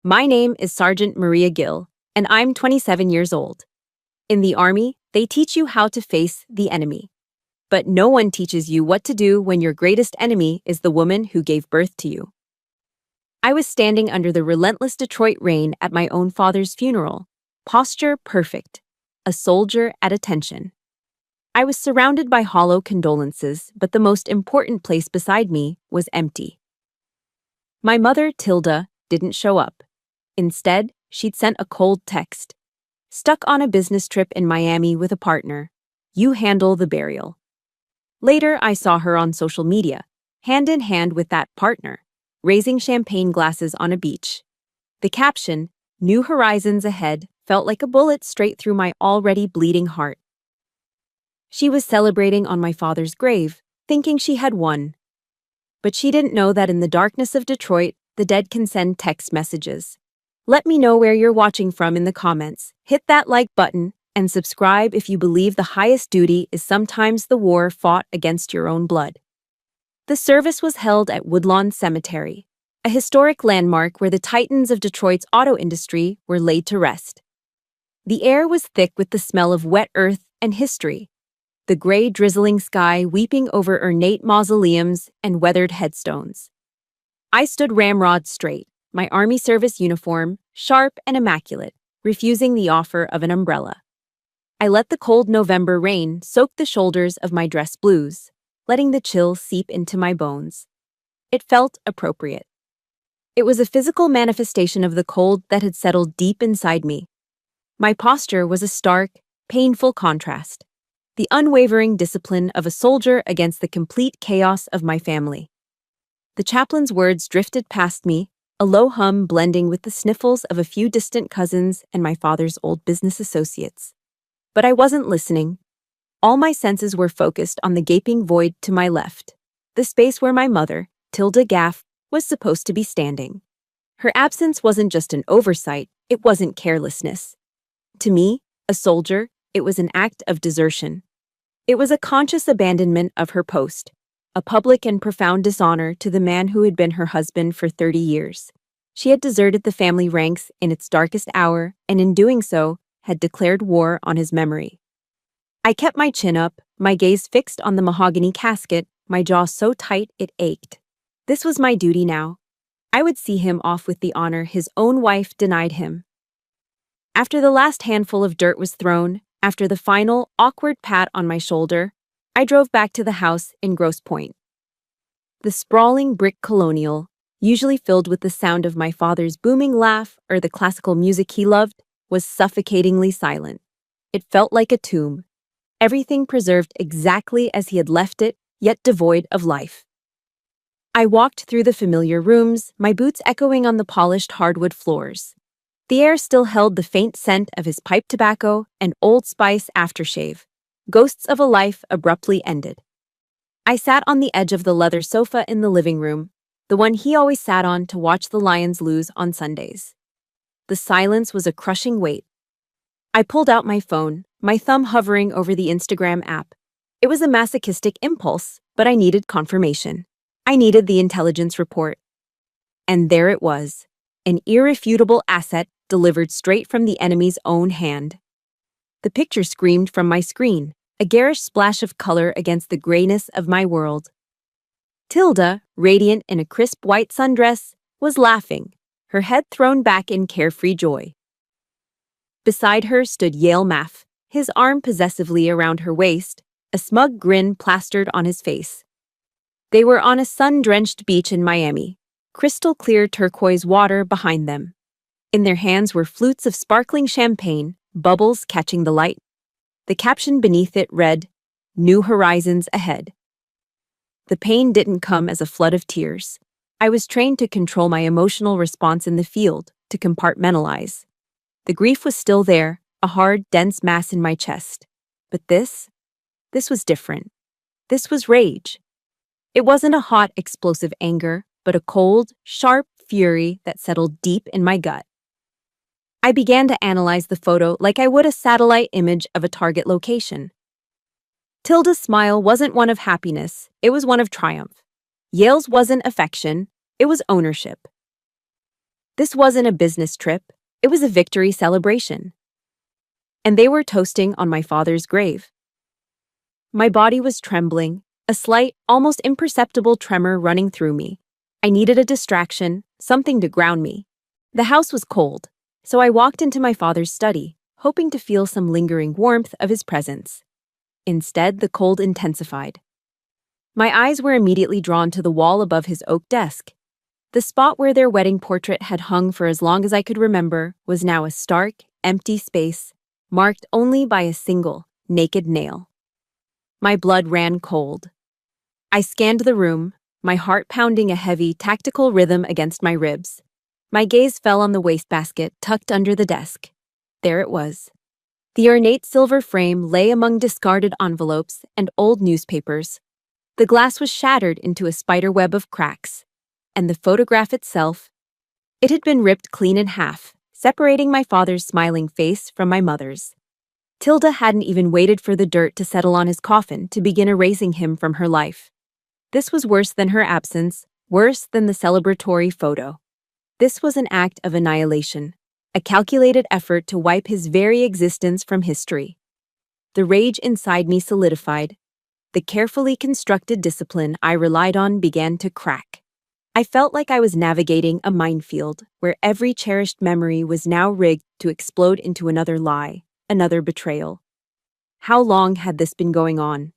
My name is Sergeant Maria Gill, and I'm 27 years old. In the Army, they teach you how to face the enemy. But no one teaches you what to do when your greatest enemy is the woman who gave birth to you. I was standing under the relentless Detroit rain at my own father's funeral, posture perfect, a soldier at attention. I was surrounded by hollow condolences, but the most important place beside me was empty. My mother, Tilda, didn't show up. Instead, she'd sent a cold text. Stuck on a business trip in Miami with a partner. You handle the burial. Later, I saw her on social media, hand in hand with that partner, raising champagne glasses on a beach. The caption, "New Horizons Ahead," felt like a bullet straight through my already bleeding heart. She was celebrating on my father's grave, thinking she had won. But she didn't know that in the darkness of Detroit, the dead can send text messages. Let me know where you're watching from in the comments. Hit that like button and subscribe if you believe the highest duty is sometimes the war fought against your own blood. The service was held at Woodlawn Cemetery, a historic landmark where the titans of Detroit's auto industry were laid to rest. The air was thick with the smell of wet earth and history, the gray drizzling sky weeping over ornate mausoleums and weathered headstones. I stood ramrod straight, my Army service uniform, sharp and immaculate, refusing the offer of an umbrella. I let the cold November rain soak the shoulders of my dress blues, letting the chill seep into my bones. It felt appropriate. It was a physical manifestation of the cold that had settled deep inside me. My posture was a stark, painful contrast, the unwavering discipline of a soldier against the complete chaos of my family. The chaplain's words drifted past me, a low hum blending with the sniffles of a few distant cousins and my father's old business associates. But I wasn't listening. All my senses were focused on the gaping void to my left, the space where my mother, Tilda Gaff, was supposed to be standing. Her absence wasn't just an oversight, it wasn't carelessness. To me, a soldier, it was an act of desertion. It was a conscious abandonment of her post, a public and profound dishonor to the man who had been her husband for 30 years. She had deserted the family ranks in its darkest hour, and in doing so, had declared war on his memory. I kept my chin up, my gaze fixed on the mahogany casket, my jaw so tight it ached. This was my duty now. I would see him off with the honor his own wife denied him. After the last handful of dirt was thrown, after the final, awkward pat on my shoulder, I drove back to the house in Grosse Pointe. The sprawling brick colonial, usually filled with the sound of my father's booming laugh or the classical music he loved, was suffocatingly silent. It felt like a tomb, everything preserved exactly as he had left it, yet devoid of life. I walked through the familiar rooms, my boots echoing on the polished hardwood floors. The air still held the faint scent of his pipe tobacco and Old Spice aftershave, ghosts of a life abruptly ended. I sat on the edge of the leather sofa in the living room, the one he always sat on to watch the Lions lose on Sundays. The silence was a crushing weight. I pulled out my phone, my thumb hovering over the Instagram app. It was a masochistic impulse, but I needed confirmation. I needed the intelligence report. And there it was, an irrefutable asset delivered straight from the enemy's own hand. The picture screamed from my screen, a garish splash of color against the grayness of my world. Tilda, radiant in a crisp white sundress, was laughing, her head thrown back in carefree joy. Beside her stood Yale Maff, his arm possessively around her waist, a smug grin plastered on his face. They were on a sun-drenched beach in Miami, crystal-clear turquoise water behind them. In their hands were flutes of sparkling champagne, bubbles catching the light. The caption beneath it read, "New Horizons Ahead." The pain didn't come as a flood of tears. I was trained to control my emotional response in the field, to compartmentalize. The grief was still there, a hard, dense mass in my chest. But this was different. This was rage. It wasn't a hot, explosive anger, but a cold, sharp fury that settled deep in my gut. I began to analyze the photo like I would a satellite image of a target location. Tilda's smile wasn't one of happiness, it was one of triumph. Yale's wasn't affection, it was ownership. This wasn't a business trip, it was a victory celebration. And they were toasting on my father's grave. My body was trembling, a slight, almost imperceptible tremor running through me. I needed a distraction, something to ground me. The house was cold, so I walked into my father's study, hoping to feel some lingering warmth of his presence. Instead, the cold intensified. My eyes were immediately drawn to the wall above his oak desk. The spot where their wedding portrait had hung for as long as I could remember was now a stark, empty space, marked only by a single, naked nail. My blood ran cold. I scanned the room, my heart pounding a heavy, tactical rhythm against my ribs. My gaze fell on the wastebasket tucked under the desk. There it was. The ornate silver frame lay among discarded envelopes and old newspapers. The glass was shattered into a spiderweb of cracks. And the photograph itself? It had been ripped clean in half, separating my father's smiling face from my mother's. Tilda hadn't even waited for the dirt to settle on his coffin to begin erasing him from her life. This was worse than her absence, worse than the celebratory photo. This was an act of annihilation, a calculated effort to wipe his very existence from history. The rage inside me solidified. The carefully constructed discipline I relied on began to crack. I felt like I was navigating a minefield where every cherished memory was now rigged to explode into another lie, another betrayal. How long had this been going on?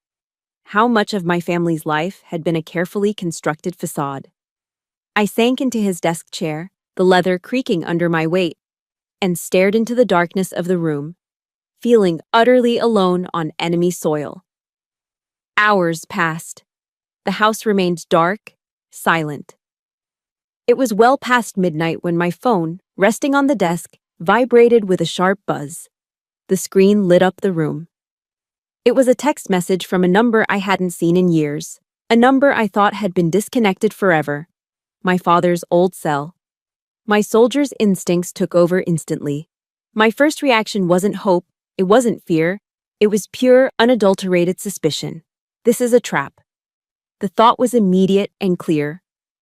How much of my family's life had been a carefully constructed facade? I sank into his desk chair, the leather creaking under my weight, and stared into the darkness of the room, feeling utterly alone on enemy soil. Hours passed. The house remained dark, silent. It was well past midnight when my phone, resting on the desk, vibrated with a sharp buzz. The screen lit up the room. It was a text message from a number I hadn't seen in years, a number I thought had been disconnected forever. My father's old cell. My soldier's instincts took over instantly. My first reaction wasn't hope, it wasn't fear, it was pure, unadulterated suspicion. This is a trap. The thought was immediate and clear.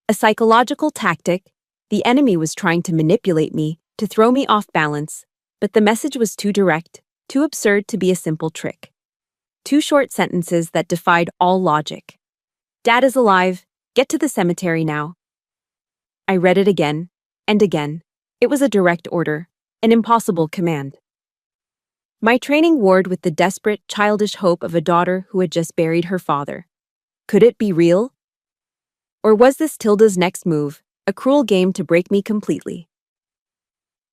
A psychological tactic. The enemy was trying to manipulate me, to throw me off balance, but the message was too direct, too absurd to be a simple trick. 2 short sentences that defied all logic. Dad is alive, get to the cemetery now. I read it again, and again. It was a direct order, an impossible command. My training warred with the desperate, childish hope of a daughter who had just buried her father. Could it be real? Or was this Tilda's next move, a cruel game to break me completely?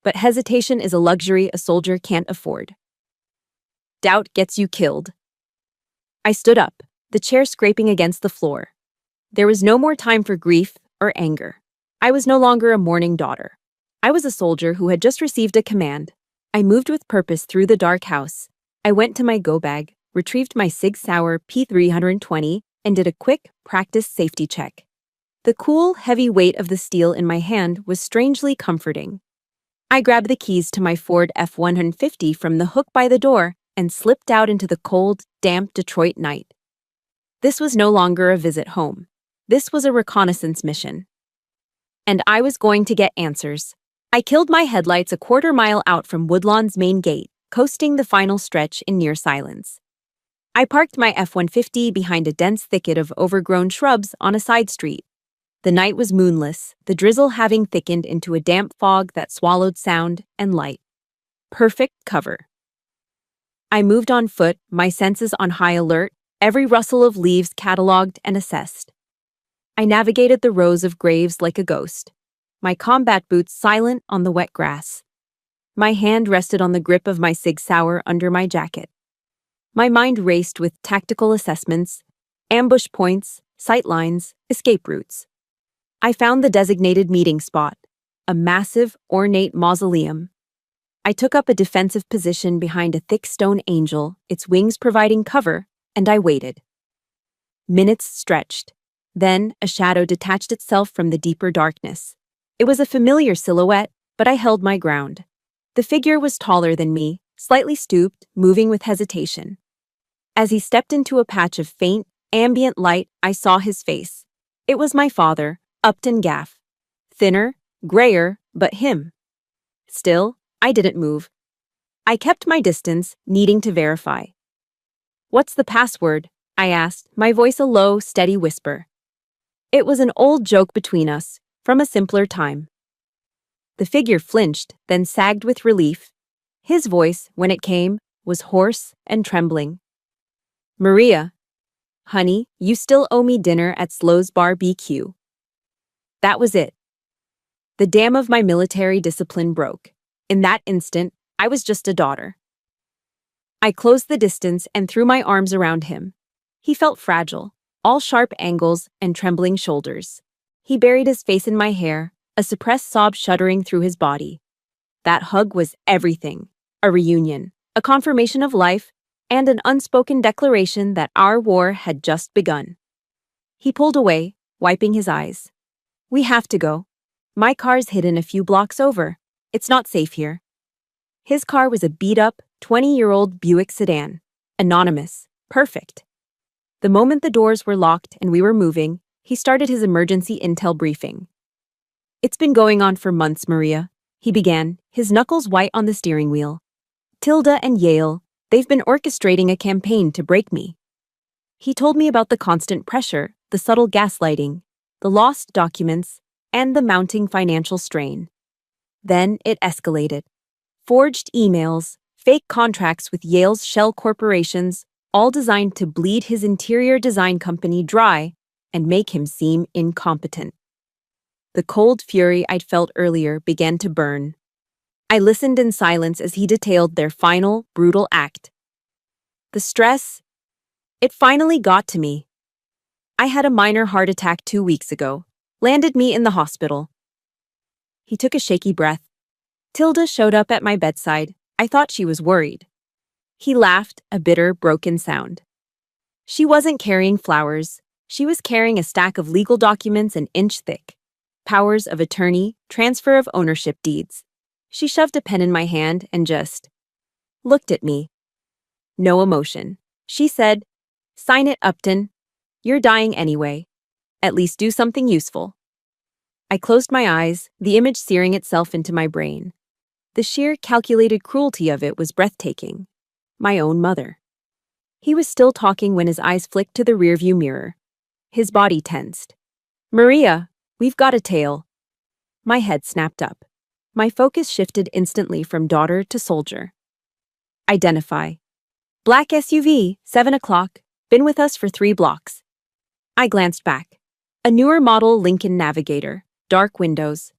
But hesitation is a luxury a soldier can't afford. Doubt gets you killed. I stood up, the chair scraping against the floor. There was no more time for grief or anger. I was no longer a mourning daughter. I was a soldier who had just received a command. I moved with purpose through the dark house. I went to my go bag, retrieved my Sig Sauer P320, and did a quick, practiced safety check. The cool, heavy weight of the steel in my hand was strangely comforting. I grabbed the keys to my Ford F-150 from the hook by the door and slipped out into the cold, damp Detroit night. This was no longer a visit home. This was a reconnaissance mission. And I was going to get answers. I killed my headlights a quarter-mile out from Woodlawn's main gate, coasting the final stretch in near silence. I parked my F-150 behind a dense thicket of overgrown shrubs on a side street. The night was moonless, the drizzle having thickened into a damp fog that swallowed sound and light. Perfect cover. I moved on foot, my senses on high alert, every rustle of leaves catalogued and assessed. I navigated the rows of graves like a ghost, my combat boots silent on the wet grass. My hand rested on the grip of my Sig Sauer under my jacket. My mind raced with tactical assessments, ambush points, sight lines, escape routes. I found the designated meeting spot, a massive, ornate mausoleum. I took up a defensive position behind a thick stone angel, its wings providing cover, and I waited. Minutes stretched. Then, a shadow detached itself from the deeper darkness. It was a familiar silhouette, but I held my ground. The figure was taller than me, slightly stooped, moving with hesitation. As he stepped into a patch of faint, ambient light, I saw his face. It was my father, Upton Gaff. Thinner, grayer, but him. Still, I didn't move. I kept my distance, needing to verify. "What's the password?" I asked, my voice a low, steady whisper. It was an old joke between us, from a simpler time. The figure flinched, then sagged with relief. His voice, when it came, was hoarse and trembling. "Maria. Honey, you still owe me dinner at Slow's BBQ." That was it. The dam of my military discipline broke. In that instant, I was just a daughter. I closed the distance and threw my arms around him. He felt fragile, all sharp angles and trembling shoulders. He buried his face in my hair, a suppressed sob shuddering through his body. That hug was everything, a reunion, a confirmation of life, and an unspoken declaration that our war had just begun. He pulled away, wiping his eyes. "We have to go. My car's hidden a few blocks over. It's not safe here." His car was a beat-up, 20-year-old Buick sedan. Anonymous. Perfect. The moment the doors were locked and we were moving, he started his emergency intel briefing. "It's been going on for months, Maria," he began, his knuckles white on the steering wheel. "Tilda and Yale, they've been orchestrating a campaign to break me." He told me about the constant pressure, the subtle gaslighting, the lost documents, and the mounting financial strain. Then it escalated. Forged emails, fake contracts with Yale's shell corporations, all designed to bleed his interior design company dry and make him seem incompetent. The cold fury I'd felt earlier began to burn. I listened in silence as he detailed their final, brutal act. The stress, it finally got to me. I had a minor heart attack 2 weeks ago, landed me in the hospital. He took a shaky breath. Tilda showed up at my bedside. I thought she was worried. He laughed, a bitter, broken sound. She wasn't carrying flowers. She was carrying a stack of legal documents an inch thick. Powers of attorney, transfer of ownership deeds. She shoved a pen in my hand and just looked at me. No emotion. She said, "Sign it, Upton. You're dying anyway. At least do something useful." I closed my eyes, the image searing itself into my brain. The sheer calculated cruelty of it was breathtaking. My own mother. He was still talking when his eyes flicked to the rearview mirror. His body tensed. "Maria, we've got a tail." My head snapped up. My focus shifted instantly from daughter to soldier. Identify. Black SUV, 7 o'clock, been with us for 3 blocks. I glanced back. A newer model Lincoln Navigator, dark windows.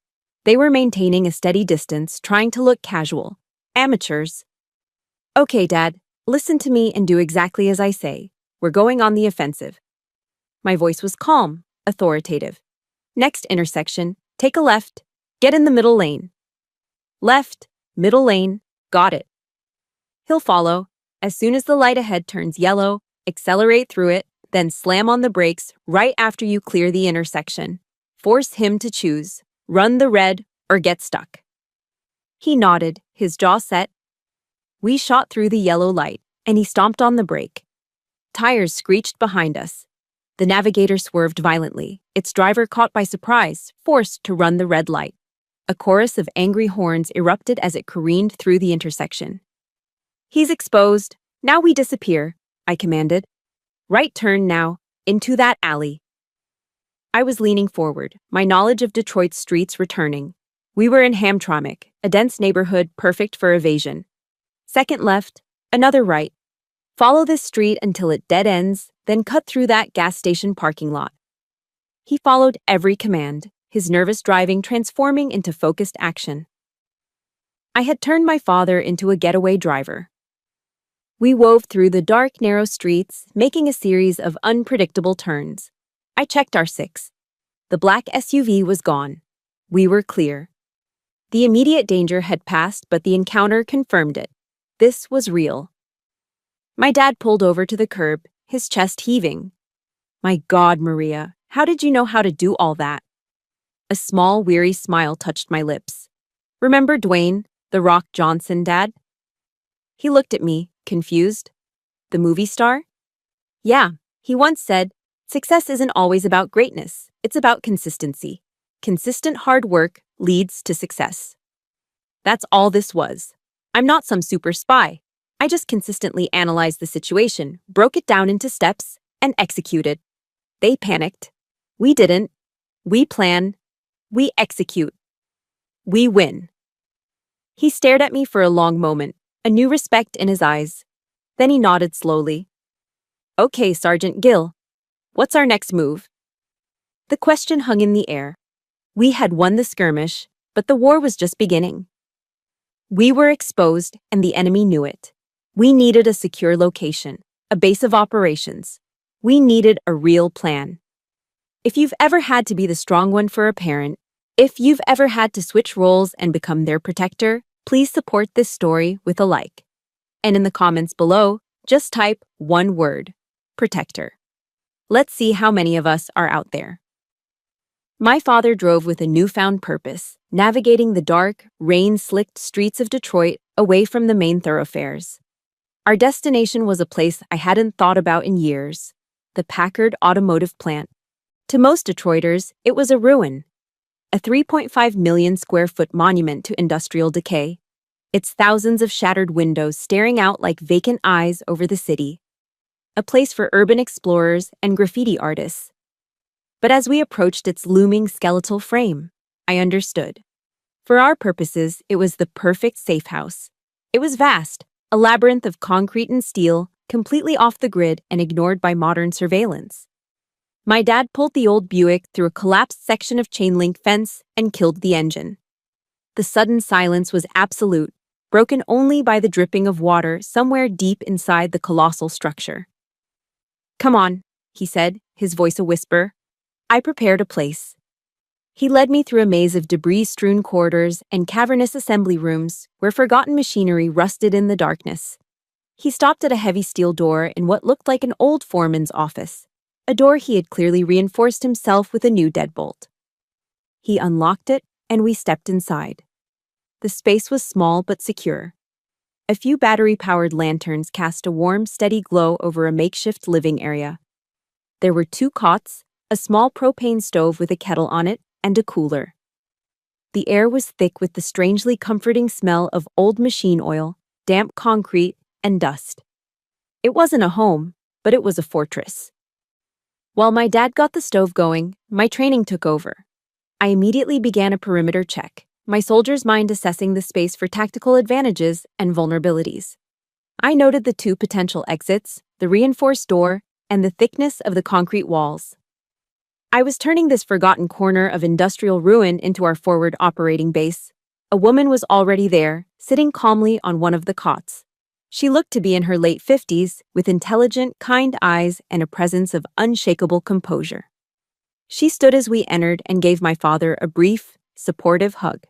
They were maintaining a steady distance, trying to look casual. Amateurs. "Okay, Dad, listen to me and do exactly as I say. We're going on the offensive." My voice was calm, authoritative. "Next intersection, take a left, get in the middle lane." Left, middle lane, got it. He'll follow. As soon as the light ahead turns yellow, accelerate through it, then slam on the brakes right after you clear the intersection. Force him to choose, run the red or get stuck. He nodded, his jaw set. We shot through the yellow light, and he stomped on the brake. Tires screeched behind us. The Navigator swerved violently, its driver caught by surprise, forced to run the red light. A chorus of angry horns erupted as it careened through the intersection. "He's exposed. Now we disappear," I commanded. "Right turn now, into that alley." I was leaning forward, my knowledge of Detroit's streets returning. We were in Hamtramck, a dense neighborhood perfect for evasion. Second left, another right. Follow this street until it dead ends, then cut through that gas station parking lot. He followed every command, his nervous driving transforming into focused action. I had turned my father into a getaway driver. We wove through the dark, narrow streets, making a series of unpredictable turns. I checked our 6. The black SUV was gone. We were clear. The immediate danger had passed, but the encounter confirmed it. This was real. My dad pulled over to the curb, his chest heaving. "My God, Maria, how did you know how to do all that?" A small, weary smile touched my lips. "Remember Dwayne, the Rock Johnson, Dad?" He looked at me, confused. "The movie star?" "Yeah, he once said, 'Success isn't always about greatness, it's about consistency. Consistent hard work, leads to success. That's all this was. I'm not some super spy. I just consistently analyzed the situation, broke it down into steps, and executed. They panicked. We didn't. We plan. We execute. We win. He stared at me for a long moment, a new respect in his eyes. Then he nodded slowly. Okay, Sergeant Gill. What's our next move? The question hung in the air. We had won the skirmish, but the war was just beginning. We were exposed, and the enemy knew it. We needed a secure location, a base of operations. We needed a real plan. If you've ever had to be the strong one for a parent, if you've ever had to switch roles and become their protector, please support this story with a like. And in the comments below, just type one word: protector. Let's see how many of us are out there. My father drove with a newfound purpose, navigating the dark, rain-slicked streets of Detroit away from the main thoroughfares. Our destination was a place I hadn't thought about in years: the Packard Automotive Plant. To most Detroiters, it was a ruin, a 3.5 million square foot monument to industrial decay, its thousands of shattered windows staring out like vacant eyes over the city, a place for urban explorers and graffiti artists. But as we approached its looming skeletal frame, I understood. For our purposes, it was the perfect safe house. It was vast, a labyrinth of concrete and steel, completely off the grid and ignored by modern surveillance. My dad pulled the old Buick through a collapsed section of chain-link fence and killed the engine. The sudden silence was absolute, broken only by the dripping of water somewhere deep inside the colossal structure. "Come on," he said, his voice a whisper. I prepared a place. He led me through a maze of debris-strewn corridors and cavernous assembly rooms where forgotten machinery rusted in the darkness. He stopped at a heavy steel door in what looked like an old foreman's office, a door he had clearly reinforced himself with a new deadbolt. He unlocked it, and we stepped inside. The space was small but secure. A few battery-powered lanterns cast a warm, steady glow over a makeshift living area. There were 2 cots, a small propane stove with a kettle on it, and a cooler. The air was thick with the strangely comforting smell of old machine oil, damp concrete, and dust. It wasn't a home, but it was a fortress. While my dad got the stove going, my training took over. I immediately began a perimeter check, my soldier's mind assessing the space for tactical advantages and vulnerabilities. I noted the 2 potential exits, the reinforced door, and the thickness of the concrete walls. I was turning this forgotten corner of industrial ruin into our forward operating base. A woman was already there, sitting calmly on one of the cots. She looked to be in her late 50s, with intelligent, kind eyes and a presence of unshakable composure. She stood as we entered and gave my father a brief, supportive hug.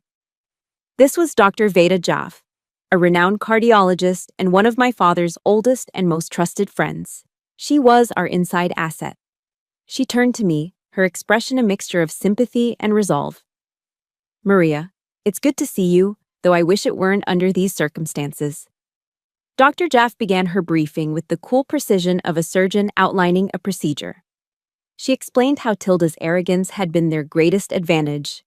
This was Dr. Veda Jaff, a renowned cardiologist and one of my father's oldest and most trusted friends. She was our inside asset. She turned to me, her expression a mixture of sympathy and resolve. "Maria, it's good to see you, though I wish it weren't under these circumstances." Dr. Jaff began her briefing with the cool precision of a surgeon outlining a procedure. She explained how Tilda's arrogance had been their greatest advantage.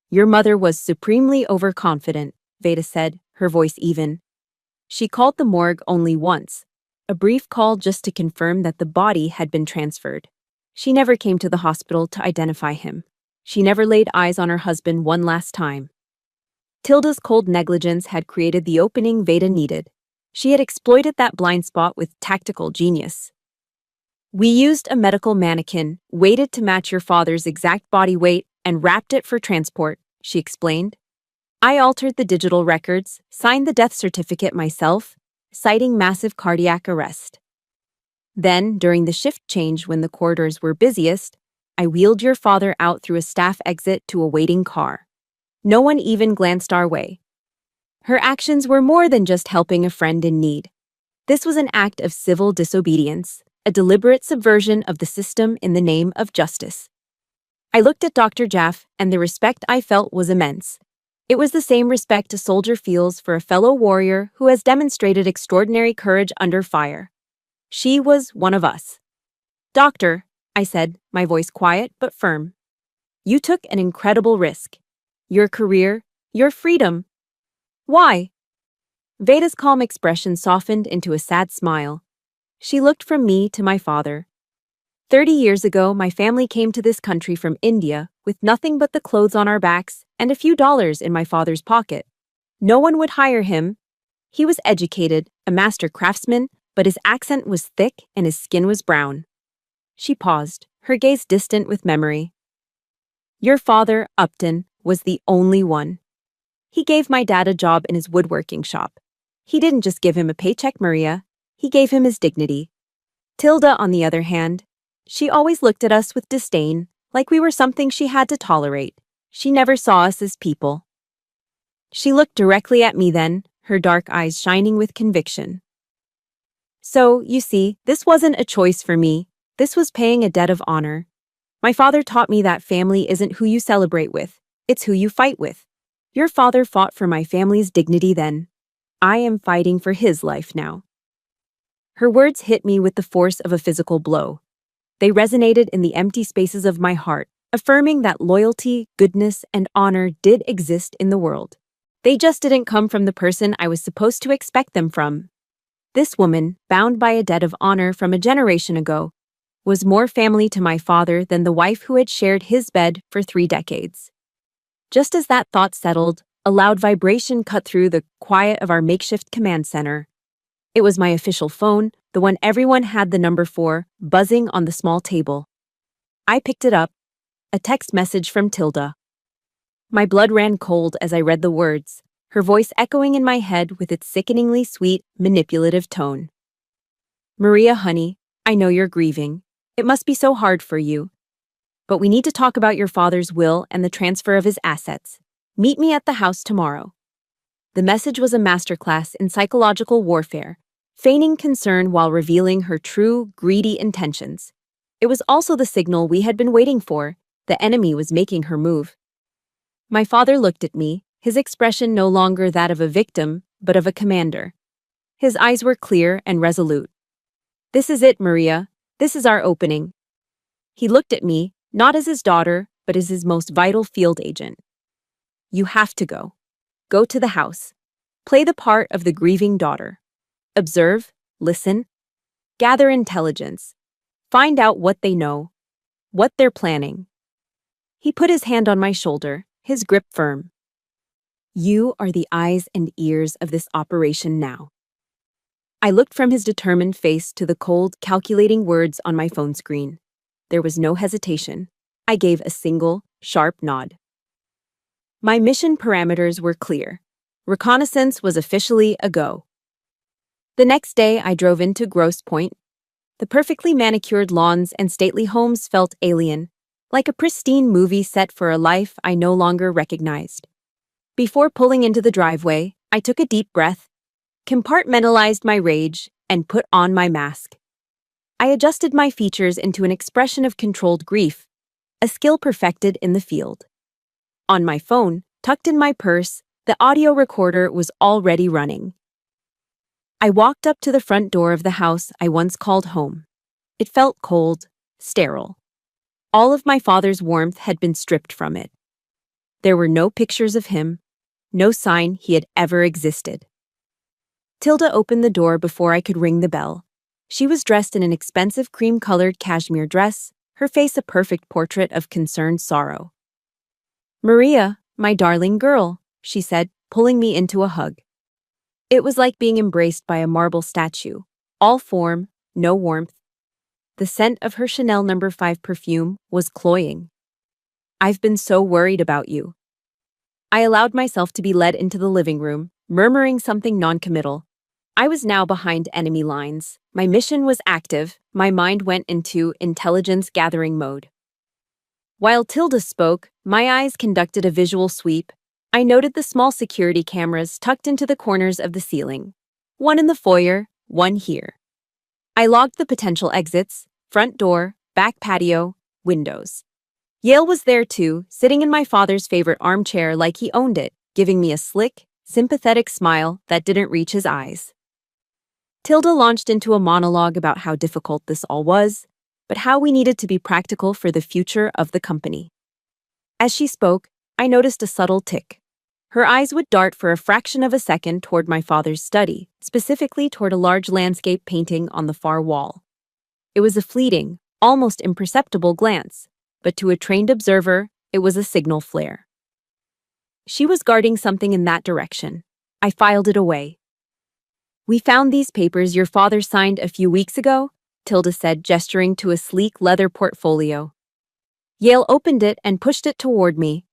"Your mother was supremely overconfident," Veda said, her voice even. "She called the morgue only once, a brief call just to confirm that the body had been transferred. She never came to the hospital to identify him. She never laid eyes on her husband one last time. Tilda's cold negligence had created the opening Veda needed. She had exploited that blind spot with tactical genius. We used a medical mannequin, weighted to match your father's exact body weight, and wrapped it for transport," she explained. "I altered the digital records, signed the death certificate myself, citing massive cardiac arrest. Then, during the shift change when the corridors were busiest, I wheeled your father out through a staff exit to a waiting car. No one even glanced our way." Her actions were more than just helping a friend in need. This was an act of civil disobedience, a deliberate subversion of the system in the name of justice. I looked at Dr. Jaff, and the respect I felt was immense. It was the same respect a soldier feels for a fellow warrior who has demonstrated extraordinary courage under fire. She was one of us. "Doctor," I said, my voice quiet but firm, "you took an incredible risk. your career, your freedom. Why? Veda's calm expression softened into a sad smile. She looked from me to my father. 30 years ago, my family came to this country from India with nothing but the clothes on our backs and a few dollars in my father's pocket. No one would hire him. He was educated, a master craftsman, but his accent was thick and his skin was brown. She paused, her gaze distant with memory. Your father, Upton, was the only one. He gave my dad a job in his woodworking shop. He didn't just give him a paycheck, Maria. He gave him his dignity. Tilda, on the other hand, she always looked at us with disdain, like we were something she had to tolerate. She never saw us as people. She looked directly at me then, her dark eyes shining with conviction. So, you see, this wasn't a choice for me. This was paying a debt of honor. My father taught me that family isn't who you celebrate with, it's who you fight with. Your father fought for my family's dignity then. I am fighting for his life now. Her words hit me with the force of a physical blow. They resonated in the empty spaces of my heart, affirming that loyalty, goodness, and honor did exist in the world. They just didn't come from the person I was supposed to expect them from. This woman, bound by a debt of honor from a generation ago, was more family to my father than the wife who had shared his bed for 3 decades. Just as that thought settled, a loud vibration cut through the quiet of our makeshift command center. It was my official phone, the one everyone had the number for, buzzing on the small table. I picked it up, a text message from Tilda. My blood ran cold as I read the words, her voice echoing in my head with its sickeningly sweet, manipulative tone. Maria, honey, I know you're grieving. It must be so hard for you. But we need to talk about your father's will and the transfer of his assets. Meet me at the house tomorrow. The message was a masterclass in psychological warfare, feigning concern while revealing her true, greedy intentions. It was also the signal we had been waiting for. The enemy was making her move. My father looked at me, his expression no longer that of a victim, but of a commander. His eyes were clear and resolute. This is it, Maria. This is our opening. He looked at me, not as his daughter, but as his most vital field agent. You have to go. Go to the house. Play the part of the grieving daughter. Observe, listen, gather intelligence. Find out what they know, what they're planning. He put his hand on my shoulder, his grip firm. You are the eyes and ears of this operation now. I looked from his determined face to the cold, calculating words on my phone screen. There was no hesitation. I gave a single, sharp nod. My mission parameters were clear. Reconnaissance was officially a go. The next day, I drove into Grosse Pointe. The perfectly manicured lawns and stately homes felt alien, like a pristine movie set for a life I no longer recognized. Before pulling into the driveway, I took a deep breath, compartmentalized my rage, and put on my mask. I adjusted my features into an expression of controlled grief, a skill perfected in the field. On my phone, tucked in my purse, the audio recorder was already running. I walked up to the front door of the house I once called home. It felt cold, sterile. All of my father's warmth had been stripped from it. There were no pictures of him, no sign he had ever existed. Tilda opened the door before I could ring the bell. She was dressed in an expensive cream-colored cashmere dress, her face a perfect portrait of concerned sorrow. Maria, my darling girl, she said, pulling me into a hug. It was like being embraced by a marble statue, all form, no warmth. The scent of her Chanel No. 5 perfume was cloying. I've been so worried about you. I allowed myself to be led into the living room, murmuring something non-committal. I was now behind enemy lines. My mission was active. My mind went into intelligence-gathering mode. While Tilda spoke, my eyes conducted a visual sweep. I noted the small security cameras tucked into the corners of the ceiling. One in the foyer, one here. I logged the potential exits, front door, back patio, windows. Yale was there too, sitting in my father's favorite armchair like he owned it, giving me a slick, sympathetic smile that didn't reach his eyes. Tilda launched into a monologue about how difficult this all was, but how we needed to be practical for the future of the company. As she spoke, I noticed a subtle tick. Her eyes would dart for a fraction of a second toward my father's study, specifically toward a large landscape painting on the far wall. It was a fleeting, almost imperceptible glance, but to a trained observer, it was a signal flare. She was guarding something in that direction. I filed it away. "We found these papers your father signed a few weeks ago," Tilda said, gesturing to a sleek leather portfolio. Yale opened it and pushed it toward me.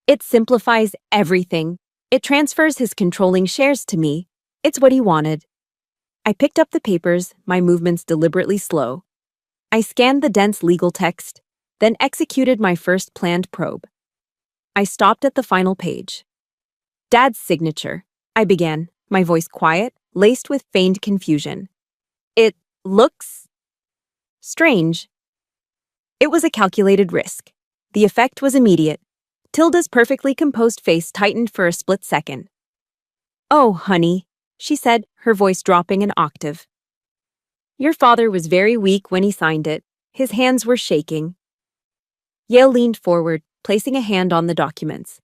"It simplifies everything. It transfers his controlling shares to me. It's what he wanted." I picked up the papers, my movements deliberately slow. I scanned the dense legal text, then executed my first planned probe. I stopped at the final page. "Dad's signature," I began, my voice quiet, laced with feigned confusion. "It looks strange." It was a calculated risk. The effect was immediate. Tilda's perfectly composed face tightened for a split second. "Oh, honey," she said, her voice dropping an octave. "Your father was very weak when he signed it. His hands were shaking." Yale leaned forward, placing a hand on the documents.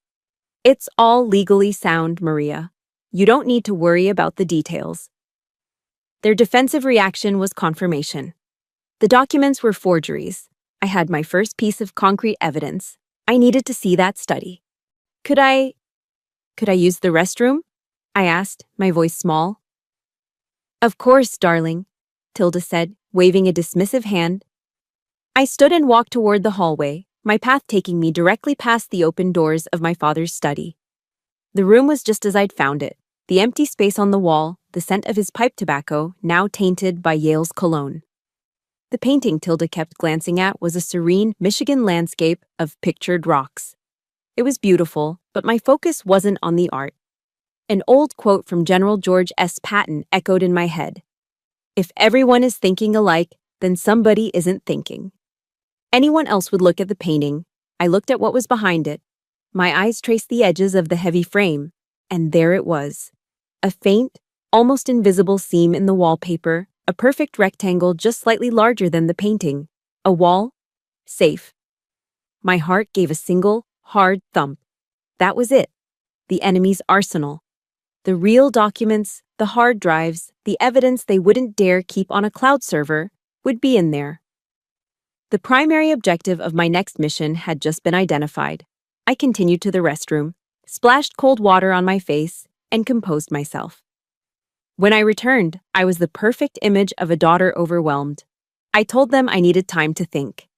"It's all legally sound, Maria. You don't need to worry about the details." Their defensive reaction was confirmation. The documents were forgeries. I had my first piece of concrete evidence. I needed to see that study. Could I use the restroom?" I asked, my voice small. "Of course, darling," Tilda said, waving a dismissive hand. I stood and walked toward the hallway, my path taking me directly past the open doors of my father's study. The room was just as I'd found it, the empty space on the wall, the scent of his pipe tobacco, now tainted by Yale's cologne. The painting Tilda kept glancing at was a serene Michigan landscape of pictured rocks. It was beautiful, but my focus wasn't on the art. An old quote from General George S. Patton echoed in my head. "If everyone is thinking alike, then somebody isn't thinking." Anyone else would look at the painting. I looked at what was behind it. My eyes traced the edges of the heavy frame, and there it was. A faint, almost invisible seam in the wallpaper, a perfect rectangle just slightly larger than the painting. A wall? Safe. My heart gave a single, hard thump. That was it. The enemy's arsenal. The real documents, the hard drives, the evidence they wouldn't dare keep on a cloud server, would be in there. The primary objective of my next mission had just been identified. I continued to the restroom, splashed cold water on my face, and composed myself. When I returned, I was the perfect image of a daughter overwhelmed. I told them I needed time to think.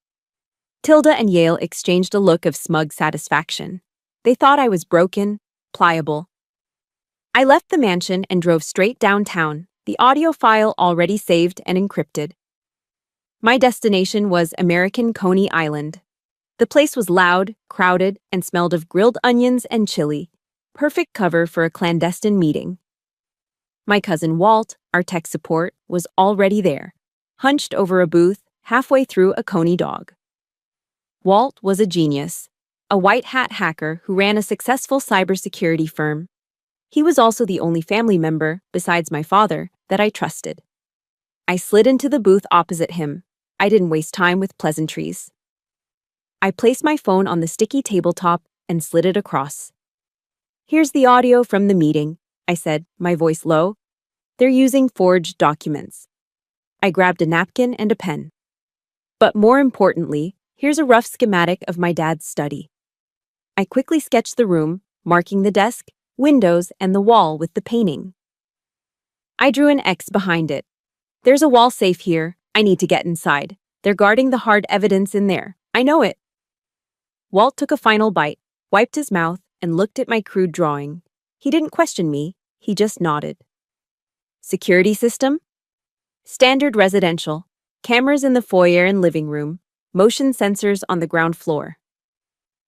Tilda and Yale exchanged a look of smug satisfaction. They thought I was broken, pliable. I left the mansion and drove straight downtown, the audio file already saved and encrypted. My destination was American Coney Island. The place was loud, crowded, and smelled of grilled onions and chili, perfect cover for a clandestine meeting. My cousin Walt, our tech support, was already there, hunched over a booth halfway through a Coney dog. Walt was a genius, a white hat hacker who ran a successful cybersecurity firm. He was also the only family member, besides my father, that I trusted. I slid into the booth opposite him. I didn't waste time with pleasantries. I placed my phone on the sticky tabletop and slid it across. "Here's the audio from the meeting," I said, my voice low. "They're using forged documents." I grabbed a napkin and a pen. "But more importantly, here's a rough schematic of my dad's study." I quickly sketched the room, marking the desk, windows, and the wall with the painting. I drew an X behind it. "There's a wall safe here. I need to get inside. They're guarding the hard evidence in there. I know it." Walt took a final bite, wiped his mouth, and looked at my crude drawing. He didn't question me. He just nodded. "Security system?" "Standard residential. Cameras in the foyer and living room. Motion sensors on the ground floor."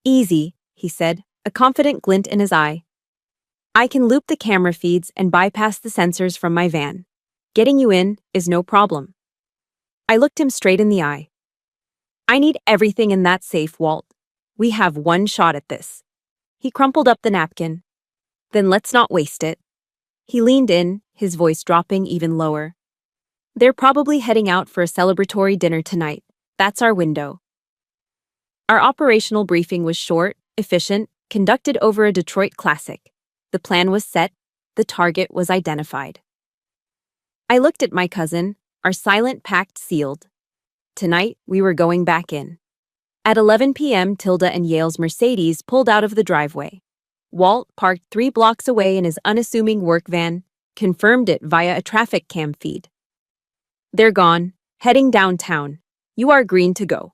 "Easy," he said, a confident glint in his eye. "I can loop the camera feeds and bypass the sensors from my van. Getting you in is no problem." I looked him straight in the eye. "I need everything in that safe, Walt. We have one shot at this." He crumpled up the napkin. "Then let's not waste it." He leaned in, his voice dropping even lower. "They're probably heading out for a celebratory dinner tonight. That's our window." Our operational briefing was short, efficient, conducted over a Detroit classic. The plan was set, the target was identified. I looked at my cousin, our silent pact sealed. Tonight, we were going back in. At 11 p.m., Tilda and Yale's Mercedes pulled out of the driveway. Walt, parked 3 blocks away in his unassuming work van, confirmed it via a traffic cam feed. They're gone, heading downtown. You are green to go.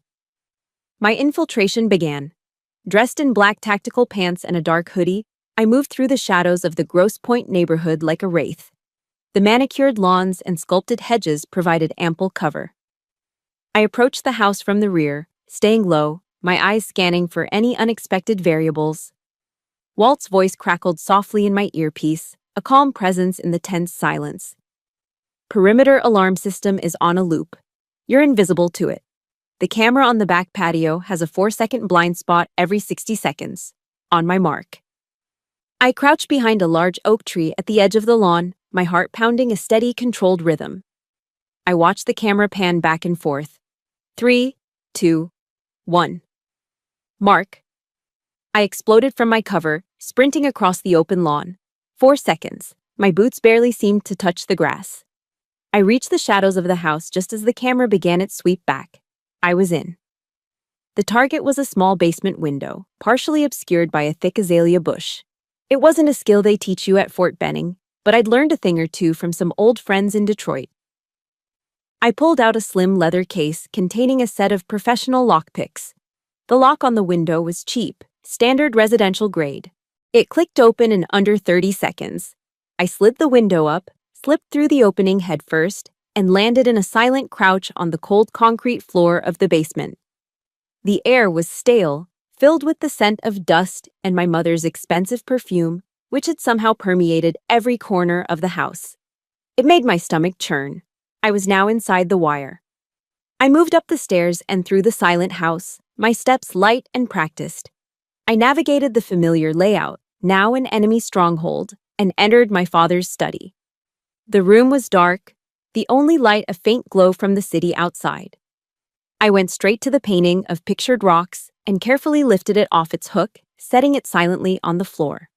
My infiltration began. Dressed in black tactical pants and a dark hoodie, I moved through the shadows of the Grosse Pointe neighborhood like a wraith. The manicured lawns and sculpted hedges provided ample cover. I approached the house from the rear, staying low, my eyes scanning for any unexpected variables. Walt's voice crackled softly in my earpiece, a calm presence in the tense silence. Perimeter alarm system is on a loop. You're invisible to it. The camera on the back patio has a 4-second blind spot every 60 seconds. On my mark. I crouched behind a large oak tree at the edge of the lawn, my heart pounding a steady, controlled rhythm. I watched the camera pan back and forth. 3, 2, 1. Mark. I exploded from my cover, sprinting across the open lawn. 4 seconds. My boots barely seemed to touch the grass. I reached the shadows of the house just as the camera began its sweep back. I was in. The target was a small basement window, partially obscured by a thick azalea bush. It wasn't a skill they teach you at Fort Benning, but I'd learned a thing or two from some old friends in Detroit. I pulled out a slim leather case containing a set of professional lockpicks. The lock on the window was cheap, standard residential grade. It clicked open in under 30 seconds. I slid the window up, slipped through the opening headfirst, and landed in a silent crouch on the cold concrete floor of the basement. The air was stale, filled with the scent of dust and my mother's expensive perfume, which had somehow permeated every corner of the house. It made my stomach churn. I was now inside the wire. I moved up the stairs and through the silent house, my steps light and practiced. I navigated the familiar layout, now an enemy stronghold, and entered my father's study. The room was dark, the only light a faint glow from the city outside. I went straight to the painting of pictured rocks and carefully lifted it off its hook, setting it silently on the floor.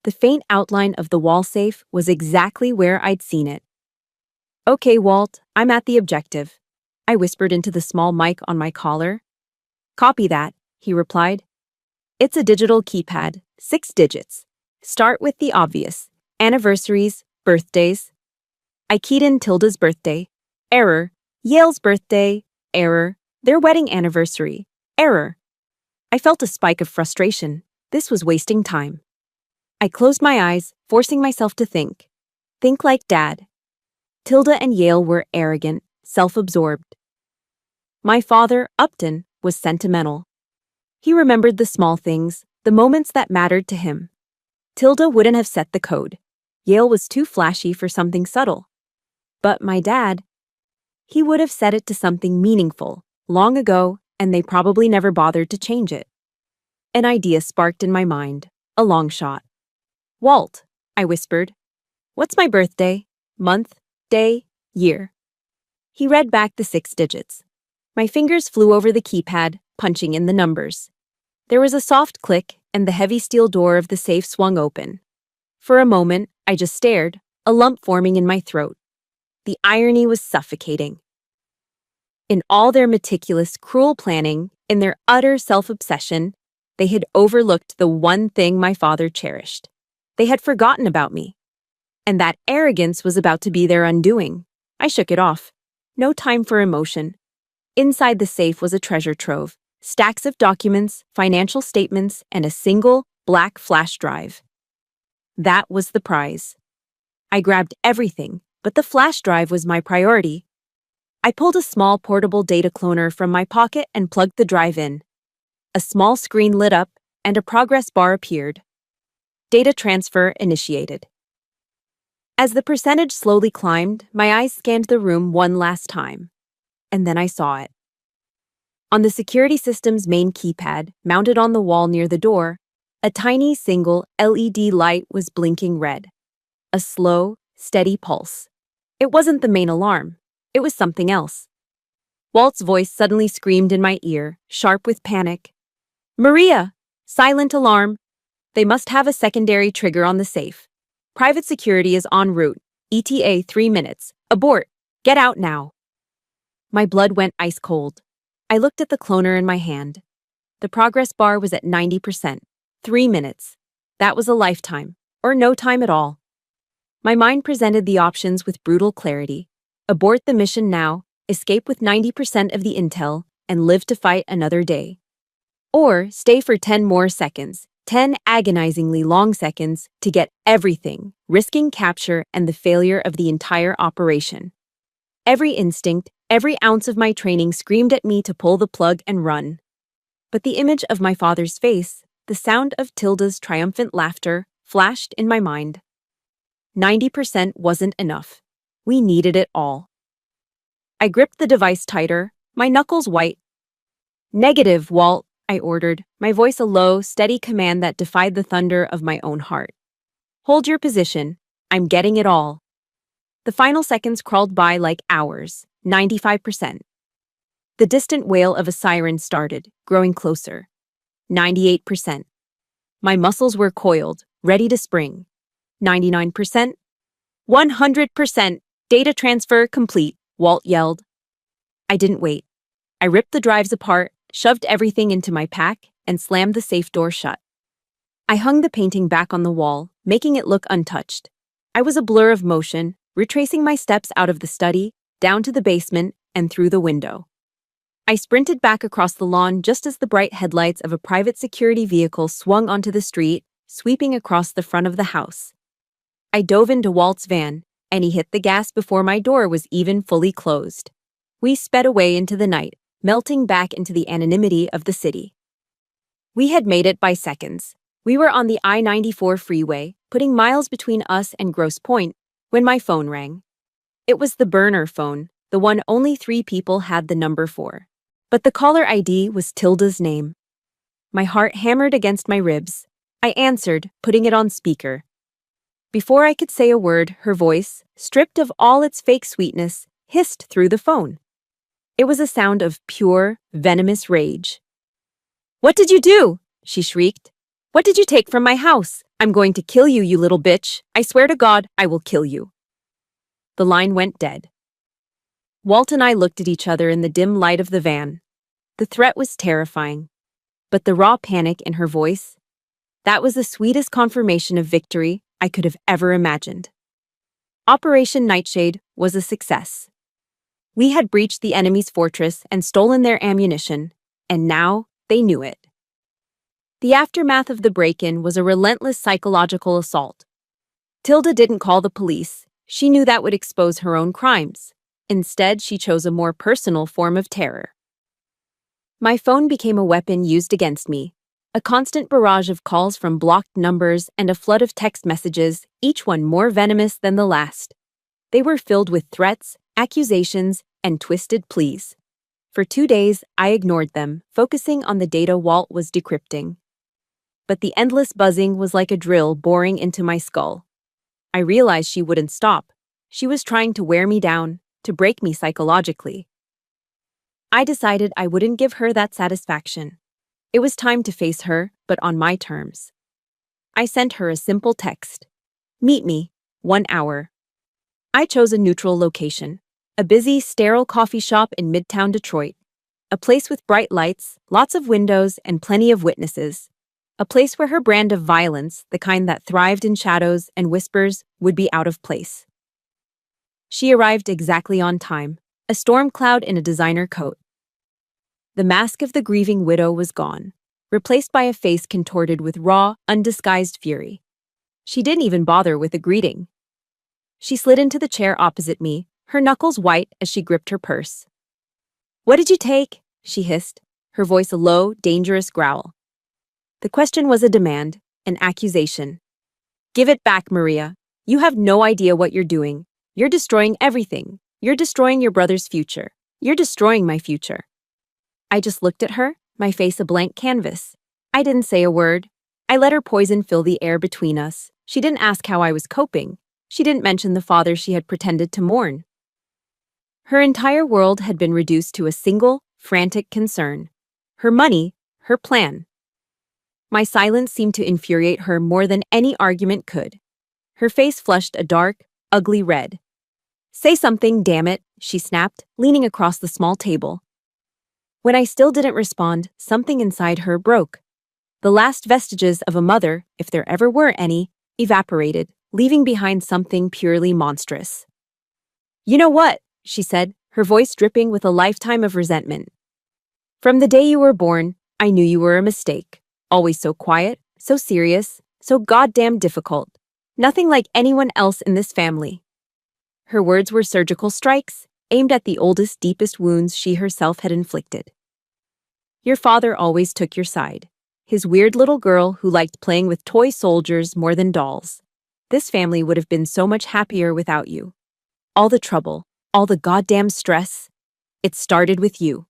The faint outline of the wall safe was exactly where I'd seen it. "Okay, Walt, I'm at the objective," I whispered into the small mic on my collar. "Copy that," he replied. "It's a digital keypad, 6 digits. Start with the obvious: anniversaries, birthdays." I keyed in Tilda's birthday. Error. Yale's birthday. Error. Their wedding anniversary. Error. I felt a spike of frustration. This was wasting time. I closed my eyes, forcing myself to think. Think like Dad. Tilda and Yale were arrogant, self-absorbed. My father, Upton, was sentimental. He remembered the small things, the moments that mattered to him. Tilda wouldn't have set the code. Yale was too flashy for something subtle. But my dad, he would have set it to something meaningful, long ago, and they probably never bothered to change it. An idea sparked in my mind, a long shot. "Walt," I whispered. "What's my birthday? Month, day, year?" He read back the 6 digits. My fingers flew over the keypad, punching in the numbers. There was a soft click, and the heavy steel door of the safe swung open. For a moment, I just stared, a lump forming in my throat. The irony was suffocating. In all their meticulous, cruel planning, in their utter self-obsession, they had overlooked the one thing my father cherished. They had forgotten about me. And that arrogance was about to be their undoing. I shook it off. No time for emotion. Inside the safe was a treasure trove, stacks of documents, financial statements, and a single, black flash drive. That was the prize. I grabbed everything, but the flash drive was my priority. I pulled a small portable data cloner from my pocket and plugged the drive in. A small screen lit up, and a progress bar appeared. Data transfer initiated. As the percentage slowly climbed, my eyes scanned the room one last time. And then I saw it. On the security system's main keypad, mounted on the wall near the door, a tiny single LED light was blinking red. A slow, steady pulse. It wasn't the main alarm. It was something else. Walt's voice suddenly screamed in my ear, sharp with panic. "Maria! Silent alarm. They must have a secondary trigger on the safe. Private security is en route. ETA 3 minutes. Abort. Get out now. My blood went ice cold. I looked at the cloner in my hand. The progress bar was at 90%. 3 minutes. That was a lifetime, or no time at all. My mind presented the options with brutal clarity. Abort the mission now, escape with 90% of the intel, and live to fight another day. Or stay for 10 more seconds, 10 agonizingly long seconds, to get everything, risking capture and the failure of the entire operation. Every instinct, every ounce of my training screamed at me to pull the plug and run. But the image of my father's face, the sound of Tilda's triumphant laughter, flashed in my mind. 90% wasn't enough. We needed it all. I gripped the device tighter, my knuckles white. Negative, Walt, I ordered, my voice a low, steady command that defied the thunder of my own heart. Hold your position. I'm getting it all. The final seconds crawled by like hours. 95%. The distant wail of a siren started, growing closer. 98%. My muscles were coiled, ready to spring. 99%. 100%. Data transfer complete, Walt yelled. I didn't wait. I ripped the drives apart, shoved everything into my pack, and slammed the safe door shut. I hung the painting back on the wall, making it look untouched. I was a blur of motion, retracing my steps out of the study, down to the basement, and through the window. I sprinted back across the lawn just as the bright headlights of a private security vehicle swung onto the street, sweeping across the front of the house. I dove into Walt's van, and he hit the gas before my door was even fully closed. We sped away into the night, melting back into the anonymity of the city. We had made it by seconds. We were on the I-94 freeway, putting miles between us and Grosse Pointe, when my phone rang. It was the burner phone, the one only 3 people had the number for. But the caller ID was Tilda's name. My heart hammered against my ribs. I answered, putting it on speaker. Before I could say a word, her voice, stripped of all its fake sweetness, hissed through the phone. It was a sound of pure, venomous rage. "What did you do?" she shrieked. "What did you take from my house? I'm going to kill you, you little bitch. I swear to God, I will kill you." The line went dead. Walt and I looked at each other in the dim light of the van. The threat was terrifying. But the raw panic in her voice, that was the sweetest confirmation of victory I could have ever imagined. Operation Nightshade was a success. We had breached the enemy's fortress and stolen their ammunition, and now they knew it. The aftermath of the break-in was a relentless psychological assault. Tilda didn't call the police. She knew that would expose her own crimes. Instead, she chose a more personal form of terror. My phone became a weapon used against me, a constant barrage of calls from blocked numbers and a flood of text messages, each one more venomous than the last. They were filled with threats, accusations, and twisted pleas. For 2 days, I ignored them, focusing on the data Walt was decrypting. But the endless buzzing was like a drill boring into my skull. I realized she wouldn't stop. She was trying to wear me down, to break me psychologically. I decided I wouldn't give her that satisfaction. It was time to face her, but on my terms. I sent her a simple text. "Meet me, 1 hour." I chose a neutral location, a busy, sterile coffee shop in Midtown Detroit, a place with bright lights, lots of windows, and plenty of witnesses, a place where her brand of violence, the kind that thrived in shadows and whispers, would be out of place. She arrived exactly on time, a storm cloud in a designer coat. The mask of the grieving widow was gone, replaced by a face contorted with raw, undisguised fury. She didn't even bother with a greeting. She slid into the chair opposite me, her knuckles white as she gripped her purse. "What did you take?" she hissed, her voice a low, dangerous growl. The question was a demand, an accusation. "Give it back, Maria. You have no idea what you're doing. You're destroying everything. You're destroying your brother's future. You're destroying my future." I just looked at her, my face a blank canvas. I didn't say a word. I let her poison fill the air between us. She didn't ask how I was coping. She didn't mention the father she had pretended to mourn. Her entire world had been reduced to a single, frantic concern. Her money, her plan. My silence seemed to infuriate her more than any argument could. Her face flushed a dark, ugly red. "Say something, damn it," she snapped, leaning across the small table. When I still didn't respond, something inside her broke. The last vestiges of a mother, if there ever were any, evaporated, leaving behind something purely monstrous. "You know what?" she said, her voice dripping with a lifetime of resentment. "From the day you were born, I knew you were a mistake. Always so quiet, so serious, so goddamn difficult. Nothing like anyone else in this family." Her words were surgical strikes, aimed at the oldest, deepest wounds she herself had inflicted. "Your father always took your side. His weird little girl who liked playing with toy soldiers more than dolls. This family would have been so much happier without you. All the trouble, all the goddamn stress. It started with you."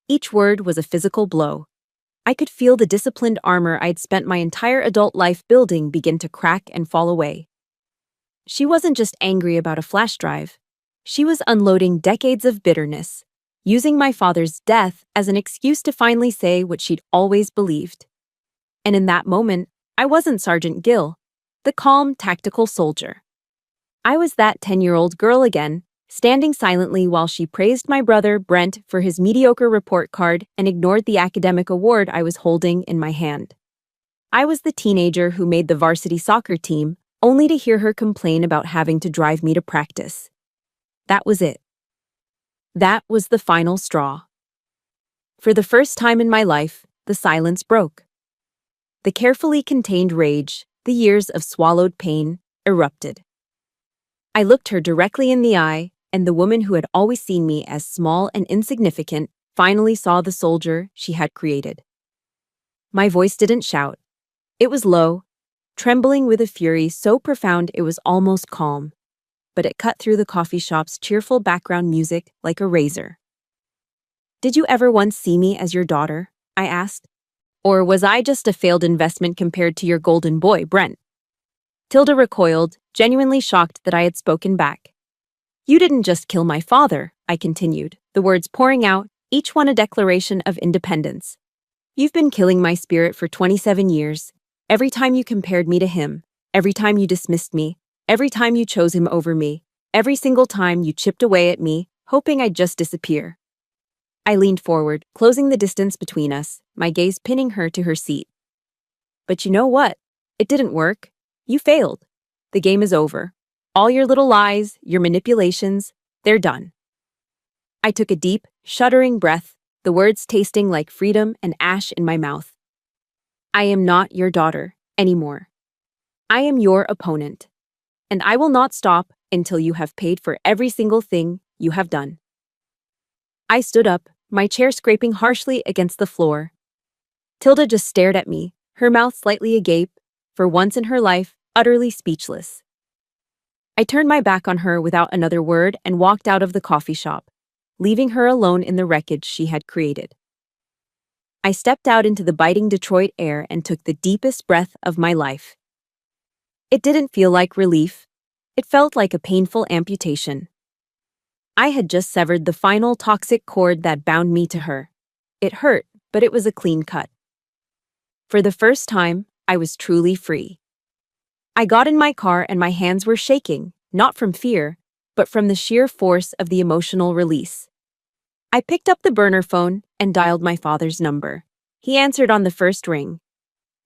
Each word was a physical blow. I could feel the disciplined armor I'd spent my entire adult life building begin to crack and fall away. She wasn't just angry about a flash drive. She was unloading decades of bitterness, using my father's death as an excuse to finally say what she'd always believed. And in that moment, I wasn't Sergeant Gill, the calm, tactical soldier. I was that 10-year-old girl again, standing silently while she praised my brother, Brent, for his mediocre report card and ignored the academic award I was holding in my hand. I was the teenager who made the varsity soccer team, only to hear her complain about having to drive me to practice. That was it. That was the final straw. For the first time in my life, the silence broke. The carefully contained rage, the years of swallowed pain, erupted. I looked her directly in the eye, and the woman who had always seen me as small and insignificant finally saw the soldier she had created. My voice didn't shout. It was low, trembling with a fury so profound it was almost calm, but it cut through the coffee shop's cheerful background music like a razor. "Did you ever once see me as your daughter?" I asked. "Or was I just a failed investment compared to your golden boy, Brent?" Tilda recoiled, genuinely shocked that I had spoken back. "You didn't just kill my father," I continued, the words pouring out, each one a declaration of independence. "You've been killing my spirit for 27 years. Every time you compared me to him, every time you dismissed me, every time you chose him over me, every single time you chipped away at me, hoping I'd just disappear." I leaned forward, closing the distance between us, my gaze pinning her to her seat. "But you know what? It didn't work. You failed. The game is over. All your little lies, your manipulations, they're done." I took a deep, shuddering breath, the words tasting like freedom and ash in my mouth. "I am not your daughter anymore. I am your opponent. And I will not stop until you have paid for every single thing you have done." I stood up, my chair scraping harshly against the floor. Tilda just stared at me, her mouth slightly agape, for once in her life, utterly speechless. I turned my back on her without another word and walked out of the coffee shop, leaving her alone in the wreckage she had created. I stepped out into the biting Detroit air and took the deepest breath of my life. It didn't feel like relief. It felt like a painful amputation. I had just severed the final toxic cord that bound me to her. It hurt, but it was a clean cut. For the first time, I was truly free. I got in my car and my hands were shaking, not from fear, but from the sheer force of the emotional release. I picked up the burner phone and dialed my father's number. He answered on the first ring.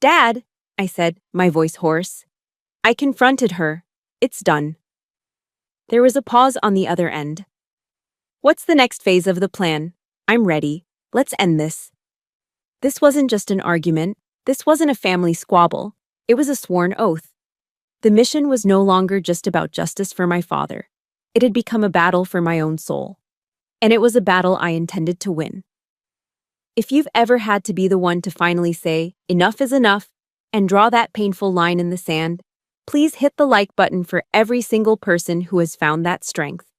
"Dad," I said, my voice hoarse. I confronted her. "It's done." There was a pause on the other end. "What's the next phase of the plan? I'm ready. Let's end this." This wasn't just an argument. This wasn't a family squabble. It was a sworn oath. The mission was no longer just about justice for my father. It had become a battle for my own soul. And it was a battle I intended to win. If you've ever had to be the one to finally say, "Enough is enough," and draw that painful line in the sand, please hit the like button for every single person who has found that strength.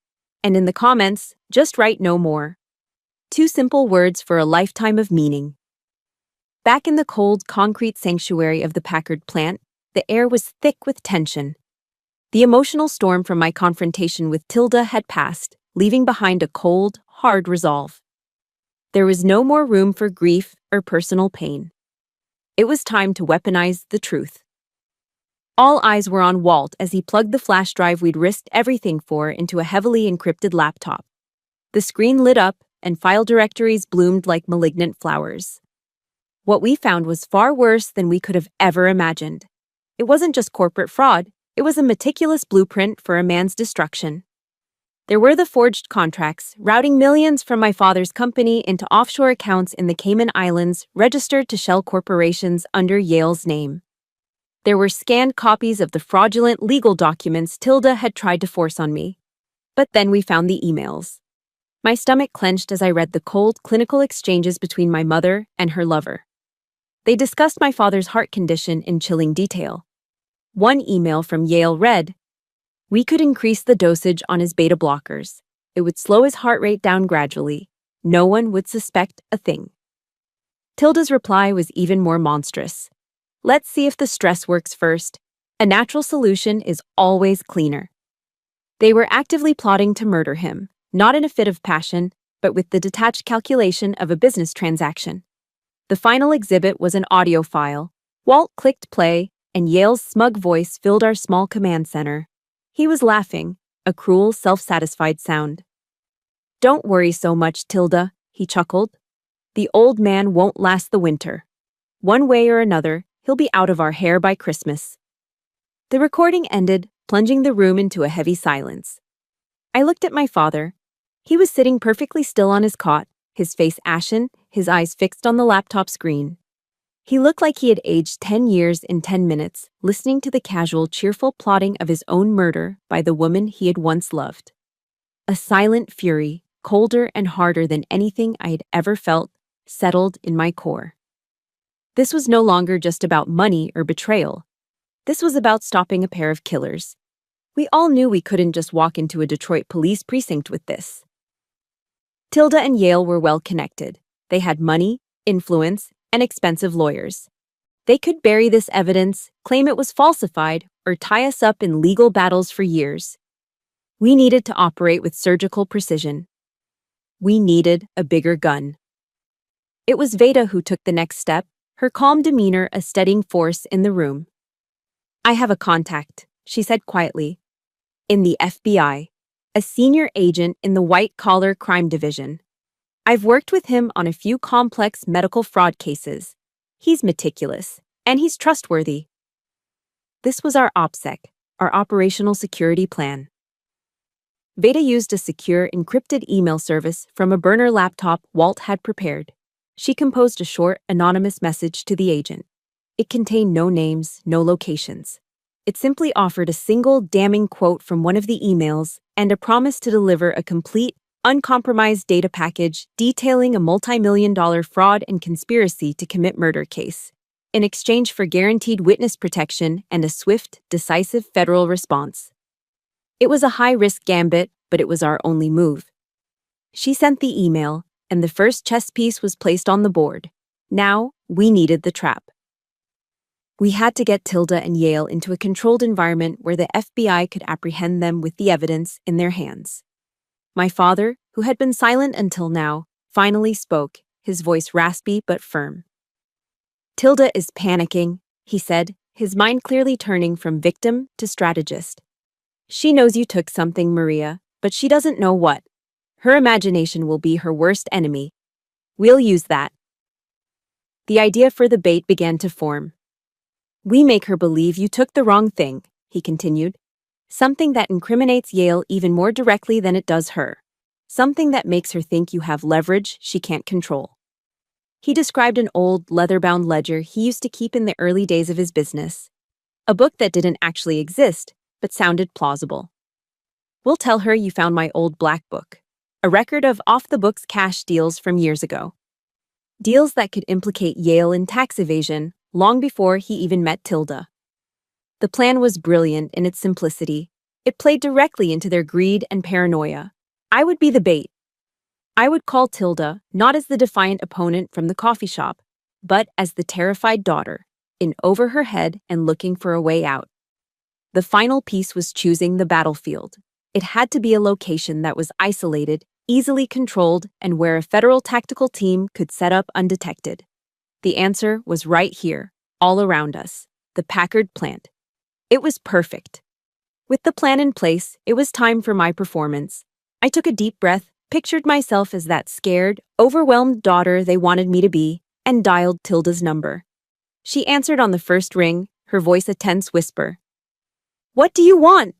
And in the comments, just write "no more." 2 simple words for a lifetime of meaning. Back in the cold, concrete sanctuary of the Packard plant, the air was thick with tension. The emotional storm from my confrontation with Tilda had passed, leaving behind a cold, hard resolve. There was no more room for grief or personal pain. It was time to weaponize the truth. All eyes were on Walt as he plugged the flash drive we'd risked everything for into a heavily encrypted laptop. The screen lit up, and file directories bloomed like malignant flowers. What we found was far worse than we could have ever imagined. It wasn't just corporate fraud, it was a meticulous blueprint for a man's destruction. There were the forged contracts, routing millions from my father's company into offshore accounts in the Cayman Islands registered to shell corporations under Yale's name. There were scanned copies of the fraudulent legal documents Tilda had tried to force on me. But then we found the emails. My stomach clenched as I read the cold, clinical exchanges between my mother and her lover. They discussed my father's heart condition in chilling detail. One email from Yale read, "We could increase the dosage on his beta blockers. It would slow his heart rate down gradually. No one would suspect a thing." Tilda's reply was even more monstrous. "Let's see if the stress works first. A natural solution is always cleaner." They were actively plotting to murder him, not in a fit of passion, but with the detached calculation of a business transaction. The final exhibit was an audio file. Walt clicked play, and Yale's smug voice filled our small command center. He was laughing, a cruel, self-satisfied sound. "Don't worry so much, Tilda," he chuckled. "The old man won't last the winter. One way or another, he'll be out of our hair by Christmas." The recording ended, plunging the room into a heavy silence. I looked at my father. He was sitting perfectly still on his cot, his face ashen, his eyes fixed on the laptop screen. He looked like he had aged 10 years in 10 minutes, listening to the casual, cheerful plotting of his own murder by the woman he had once loved. A silent fury, colder and harder than anything I had ever felt, settled in my core. This was no longer just about money or betrayal. This was about stopping a pair of killers. We all knew we couldn't just walk into a Detroit police precinct with this. Tilda and Yale were well connected. They had money, influence, and expensive lawyers. They could bury this evidence, claim it was falsified, or tie us up in legal battles for years. We needed to operate with surgical precision. We needed a bigger gun. It was Veda who took the next step, her calm demeanor a steadying force in the room. "I have a contact," she said quietly. "In the FBI, a senior agent in the white-collar crime division. I've worked with him on a few complex medical fraud cases. He's meticulous, and he's trustworthy." This was our OPSEC, our operational security plan. Veda used a secure, encrypted email service from a burner laptop Walt had prepared. She composed a short, anonymous message to the agent. It contained no names, no locations. It simply offered a single damning quote from one of the emails and a promise to deliver a complete, uncompromised data package detailing a multi-million-dollar fraud and conspiracy to commit murder case, in exchange for guaranteed witness protection and a swift, decisive federal response. It was a high-risk gambit, but it was our only move. She sent the email, and the first chess piece was placed on the board. Now, we needed the trap. We had to get Tilda and Yale into a controlled environment where the FBI could apprehend them with the evidence in their hands. My father, who had been silent until now, finally spoke, his voice raspy but firm. "Tilda is panicking," he said, his mind clearly turning from victim to strategist. "She knows you took something, Maria, but she doesn't know what. Her imagination will be her worst enemy. We'll use that." The idea for the bait began to form. "We make her believe you took the wrong thing," he continued. "Something that incriminates Yale even more directly than it does her. Something that makes her think you have leverage she can't control." He described an old, leather-bound ledger he used to keep in the early days of his business. A book that didn't actually exist, but sounded plausible. "We'll tell her you found my old black book, a record of off-the-books cash deals from years ago. Deals that could implicate Yale in tax evasion long before he even met Tilda." The plan was brilliant in its simplicity. It played directly into their greed and paranoia. I would be the bait. I would call Tilda not as the defiant opponent from the coffee shop, but as the terrified daughter, in over her head and looking for a way out. The final piece was choosing the battlefield. It had to be a location that was isolated, easily controlled, and where a federal tactical team could set up undetected. The answer was right here, all around us, the Packard plant. It was perfect. With the plan in place, it was time for my performance. I took a deep breath, pictured myself as that scared, overwhelmed daughter they wanted me to be, and dialed Tilda's number. She answered on the first ring, her voice a tense whisper. "What do you want?"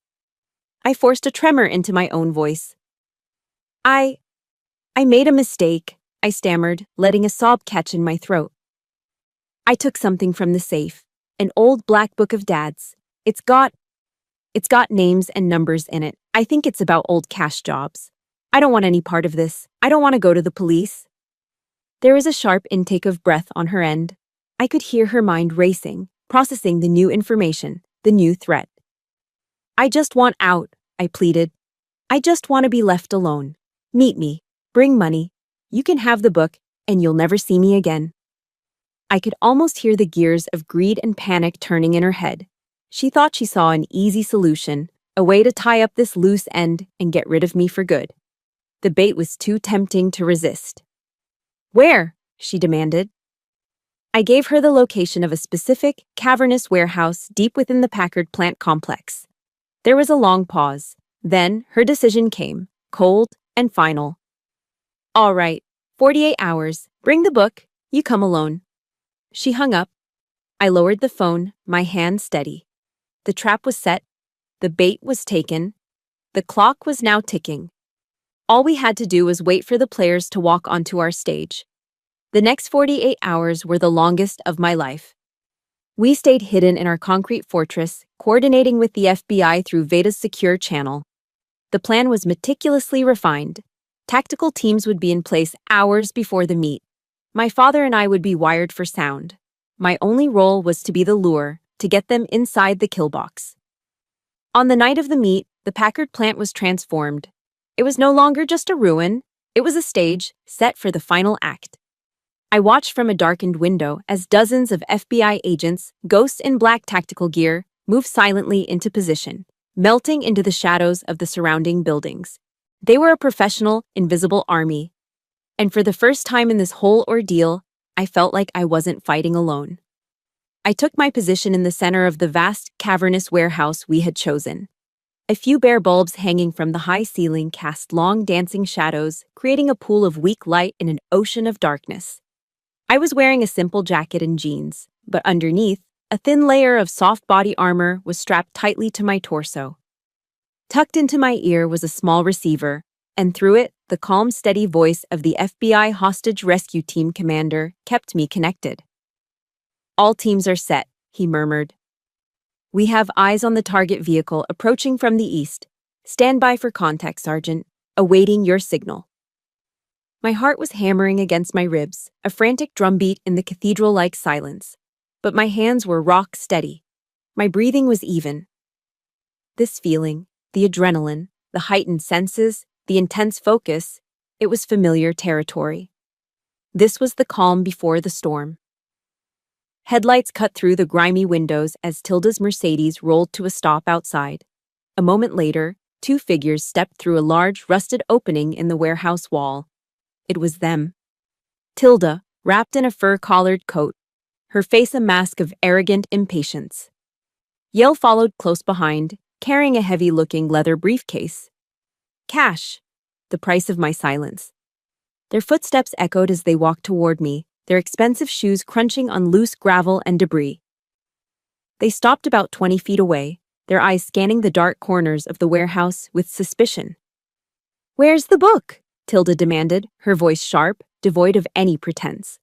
I forced a tremor into my own voice. I made a mistake," I stammered, letting a sob catch in my throat. "I took something from the safe, an old black book of Dad's. It's got names and numbers in it. I think it's about old cash jobs. I don't want any part of this. I don't want to go to the police." There was a sharp intake of breath on her end. I could hear her mind racing, processing the new information, the new threat. "I just want out," I pleaded. "I just want to be left alone. Meet me. Bring money. You can have the book, and you'll never see me again." I could almost hear the gears of greed and panic turning in her head. She thought she saw an easy solution, a way to tie up this loose end and get rid of me for good. The bait was too tempting to resist. "Where?" she demanded. I gave her the location of a specific, cavernous warehouse deep within the Packard plant complex. There was a long pause. Then her decision came, cold and final. "All right, 48 hours. Bring the book. You come alone." She hung up. I lowered the phone, my hand steady. The trap was set. The bait was taken. The clock was now ticking. All we had to do was wait for the players to walk onto our stage. The next 48 hours were the longest of my life. We stayed hidden in our concrete fortress, coordinating with the FBI through Veda's secure channel. The plan was meticulously refined. Tactical teams would be in place hours before the meet. My father and I would be wired for sound. My only role was to be the lure, to get them inside the kill box. On the night of the meet, the Packard plant was transformed. It was no longer just a ruin. It was a stage, set for the final act. I watched from a darkened window as dozens of FBI agents, ghosts in black tactical gear, moved silently into position, melting into the shadows of the surrounding buildings. They were a professional, invisible army. And for the first time in this whole ordeal, I felt like I wasn't fighting alone. I took my position in the center of the vast, cavernous warehouse we had chosen. A few bare bulbs hanging from the high ceiling cast long dancing shadows, creating a pool of weak light in an ocean of darkness. I was wearing a simple jacket and jeans, but underneath, a thin layer of soft body armor was strapped tightly to my torso. Tucked into my ear was a small receiver, and through it, the calm, steady voice of the FBI hostage rescue team commander kept me connected. "All teams are set," he murmured. "We have eyes on the target vehicle approaching from the east. Stand by for contact, Sergeant, awaiting your signal." My heart was hammering against my ribs, a frantic drumbeat in the cathedral-like silence. But my hands were rock steady. My breathing was even. This feeling, the adrenaline, the heightened senses, the intense focus, it was familiar territory. This was the calm before the storm. Headlights cut through the grimy windows as Tilda's Mercedes rolled to a stop outside. A moment later, two figures stepped through a large, rusted opening in the warehouse wall. It was them. Tilda, wrapped in a fur-collared coat, her face a mask of arrogant impatience. Yale followed close behind, carrying a heavy-looking leather briefcase. Cash, the price of my silence. Their footsteps echoed as they walked toward me, their expensive shoes crunching on loose gravel and debris. They stopped about 20 feet away, their eyes scanning the dark corners of the warehouse with suspicion. "Where's the book?" Tilda demanded, her voice sharp, devoid of any pretense.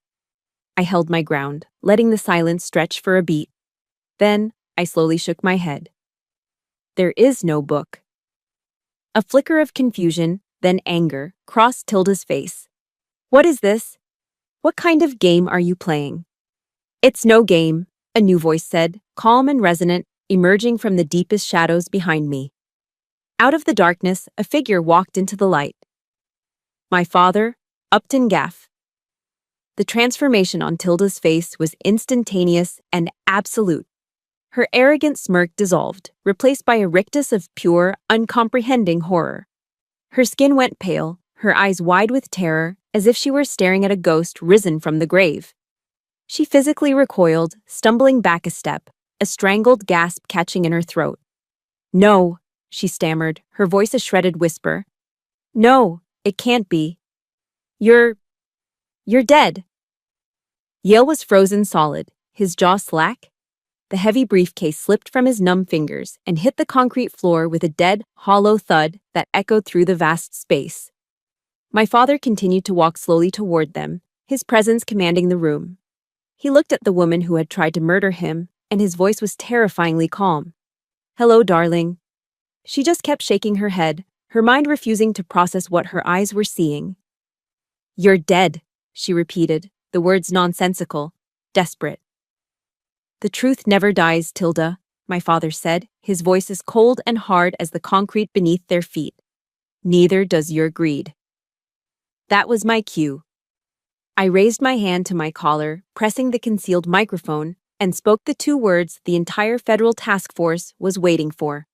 I held my ground, letting the silence stretch for a beat. Then, I slowly shook my head. "There is no book." A flicker of confusion, then anger, crossed Tilda's face. "What is this? What kind of game are you playing?" "It's no game," a new voice said, calm and resonant, emerging from the deepest shadows behind me. Out of the darkness, a figure walked into the light. My father, Upton Gaff. The transformation on Tilda's face was instantaneous and absolute. Her arrogant smirk dissolved, replaced by a rictus of pure, uncomprehending horror. Her skin went pale, her eyes wide with terror, as if she were staring at a ghost risen from the grave. She physically recoiled, stumbling back a step, a strangled gasp catching in her throat. "No," she stammered, her voice a shredded whisper. "No, it can't be. You're dead." Yale was frozen solid, his jaw slack. The heavy briefcase slipped from his numb fingers and hit the concrete floor with a dead, hollow thud that echoed through the vast space. My father continued to walk slowly toward them, his presence commanding the room. He looked at the woman who had tried to murder him, and his voice was terrifyingly calm. "Hello, darling." She just kept shaking her head, her mind refusing to process what her eyes were seeing. "You're dead," she repeated, the words nonsensical, desperate. "The truth never dies, Tilda," my father said, his voice as cold and hard as the concrete beneath their feet. "Neither does your greed." That was my cue. I raised my hand to my collar, pressing the concealed microphone, and spoke the two words the entire federal task force was waiting for.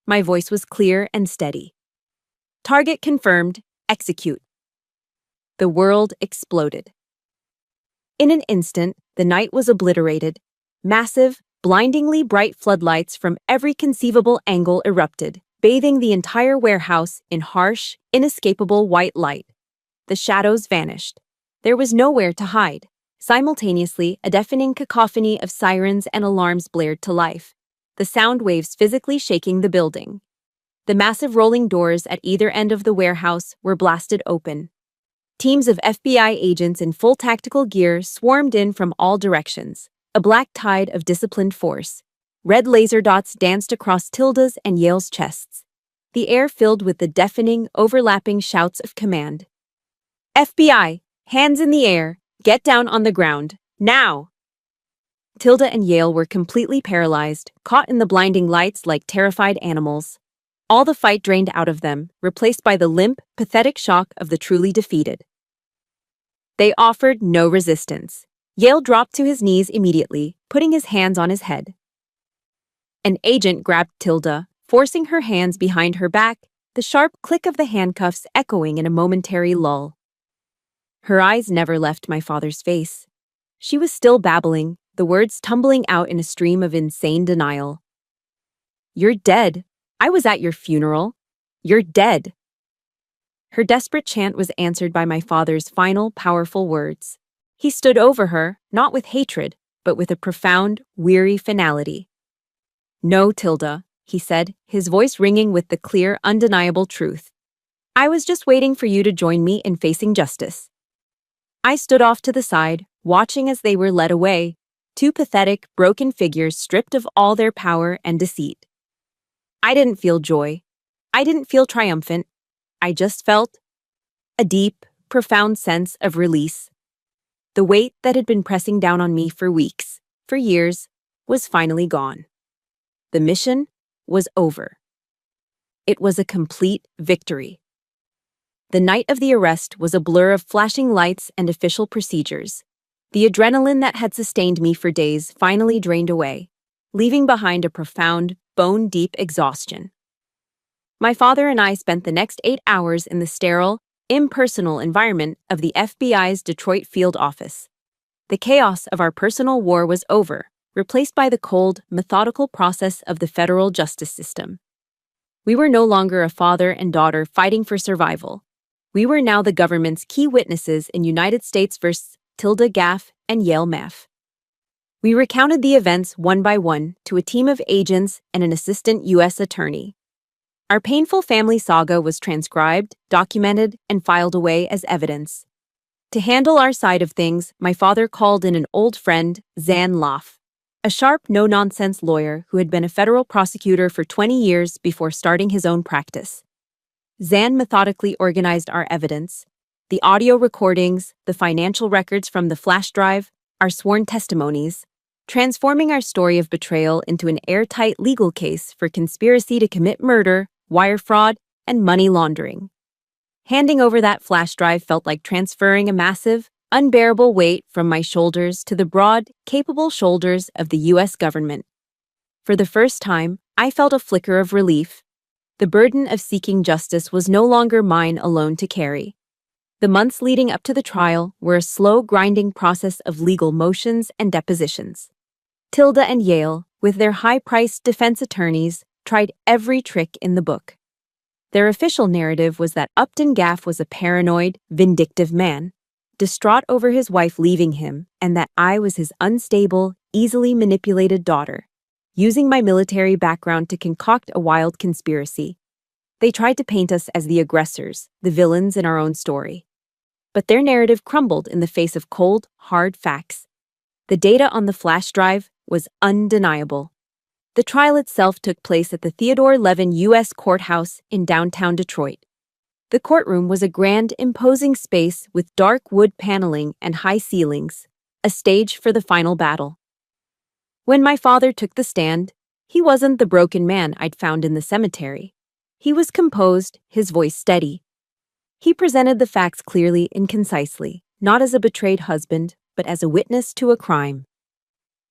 My voice was clear and steady. "Target confirmed. Execute." The world exploded. In an instant, the night was obliterated. Massive, blindingly bright floodlights from every conceivable angle erupted, bathing the entire warehouse in harsh, inescapable white light. The shadows vanished. There was nowhere to hide. Simultaneously, a deafening cacophony of sirens and alarms blared to life, the sound waves physically shaking the building. The massive rolling doors at either end of the warehouse were blasted open. Teams of FBI agents in full tactical gear swarmed in from all directions, a black tide of disciplined force. Red laser dots danced across Tilda's and Yale's chests, the air filled with the deafening, overlapping shouts of command. "FBI, hands in the air, get down on the ground, now!" Tilda and Yale were completely paralyzed, caught in the blinding lights like terrified animals. All the fight drained out of them, replaced by the limp, pathetic shock of the truly defeated. They offered no resistance. Yale dropped to his knees immediately, putting his hands on his head. An agent grabbed Tilda, forcing her hands behind her back, the sharp click of the handcuffs echoing in a momentary lull. Her eyes never left my father's face. She was still babbling, the words tumbling out in a stream of insane denial. "You're dead. I was at your funeral. You're dead." Her desperate chant was answered by my father's final, powerful words. He stood over her, not with hatred, but with a profound, weary finality. "No, Tilda," he said, his voice ringing with the clear, undeniable truth. "I was just waiting for you to join me in facing justice." I stood off to the side, watching as they were led away, two pathetic, broken figures stripped of all their power and deceit. I didn't feel joy. I didn't feel triumphant. I just felt a deep, profound sense of release. The weight that had been pressing down on me for weeks, for years, was finally gone. The mission was over. It was a complete victory. The night of the arrest was a blur of flashing lights and official procedures. The adrenaline that had sustained me for days finally drained away, leaving behind a profound, bone-deep exhaustion. My father and I spent the next 8 hours in the sterile, impersonal environment of the FBI's Detroit field office. The chaos of our personal war was over, replaced by the cold, methodical process of the federal justice system. We were no longer a father and daughter fighting for survival. We were now the government's key witnesses in United States vs. Tilda Gaff and Yale Maff. We recounted the events one by one to a team of agents and an assistant U.S. attorney. Our painful family saga was transcribed, documented, and filed away as evidence. To handle our side of things, my father called in an old friend, Zan Loff, a sharp, no-nonsense lawyer who had been a federal prosecutor for 20 years before starting his own practice. Zan methodically organized our evidence, the audio recordings, the financial records from the flash drive, our sworn testimonies, transforming our story of betrayal into an airtight legal case for conspiracy to commit murder, wire fraud, and money laundering. Handing over that flash drive felt like transferring a massive, unbearable weight from my shoulders to the broad, capable shoulders of the U.S. government. For the first time, I felt a flicker of relief. The burden of seeking justice was no longer mine alone to carry. The months leading up to the trial were a slow, grinding process of legal motions and depositions. Tilda and Yale, with their high-priced defense attorneys, tried every trick in the book. Their official narrative was that Upton Gaff was a paranoid, vindictive man, distraught over his wife leaving him, and that I was his unstable, easily manipulated daughter, using my military background to concoct a wild conspiracy. They tried to paint us as the aggressors, the villains in our own story. But their narrative crumbled in the face of cold, hard facts. The data on the flash drive was undeniable. The trial itself took place at the Theodore Levin U.S. Courthouse in downtown Detroit. The courtroom was a grand, imposing space with dark wood paneling and high ceilings, a stage for the final battle. When my father took the stand, he wasn't the broken man I'd found in the cemetery. He was composed, his voice steady. He presented the facts clearly and concisely, not as a betrayed husband, but as a witness to a crime.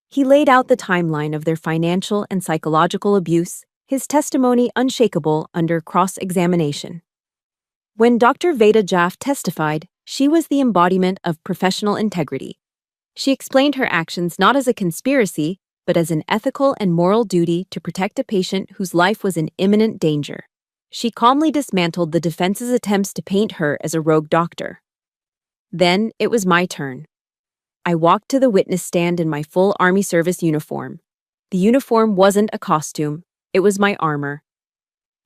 He laid out the timeline of their financial and psychological abuse, his testimony unshakable under cross-examination. When Dr. Veda Jaff testified, she was the embodiment of professional integrity. She explained her actions not as a conspiracy, but as an ethical and moral duty to protect a patient whose life was in imminent danger. She calmly dismantled the defense's attempts to paint her as a rogue doctor. Then it was my turn. I walked to the witness stand in my full Army service uniform. The uniform wasn't a costume, it was my armor.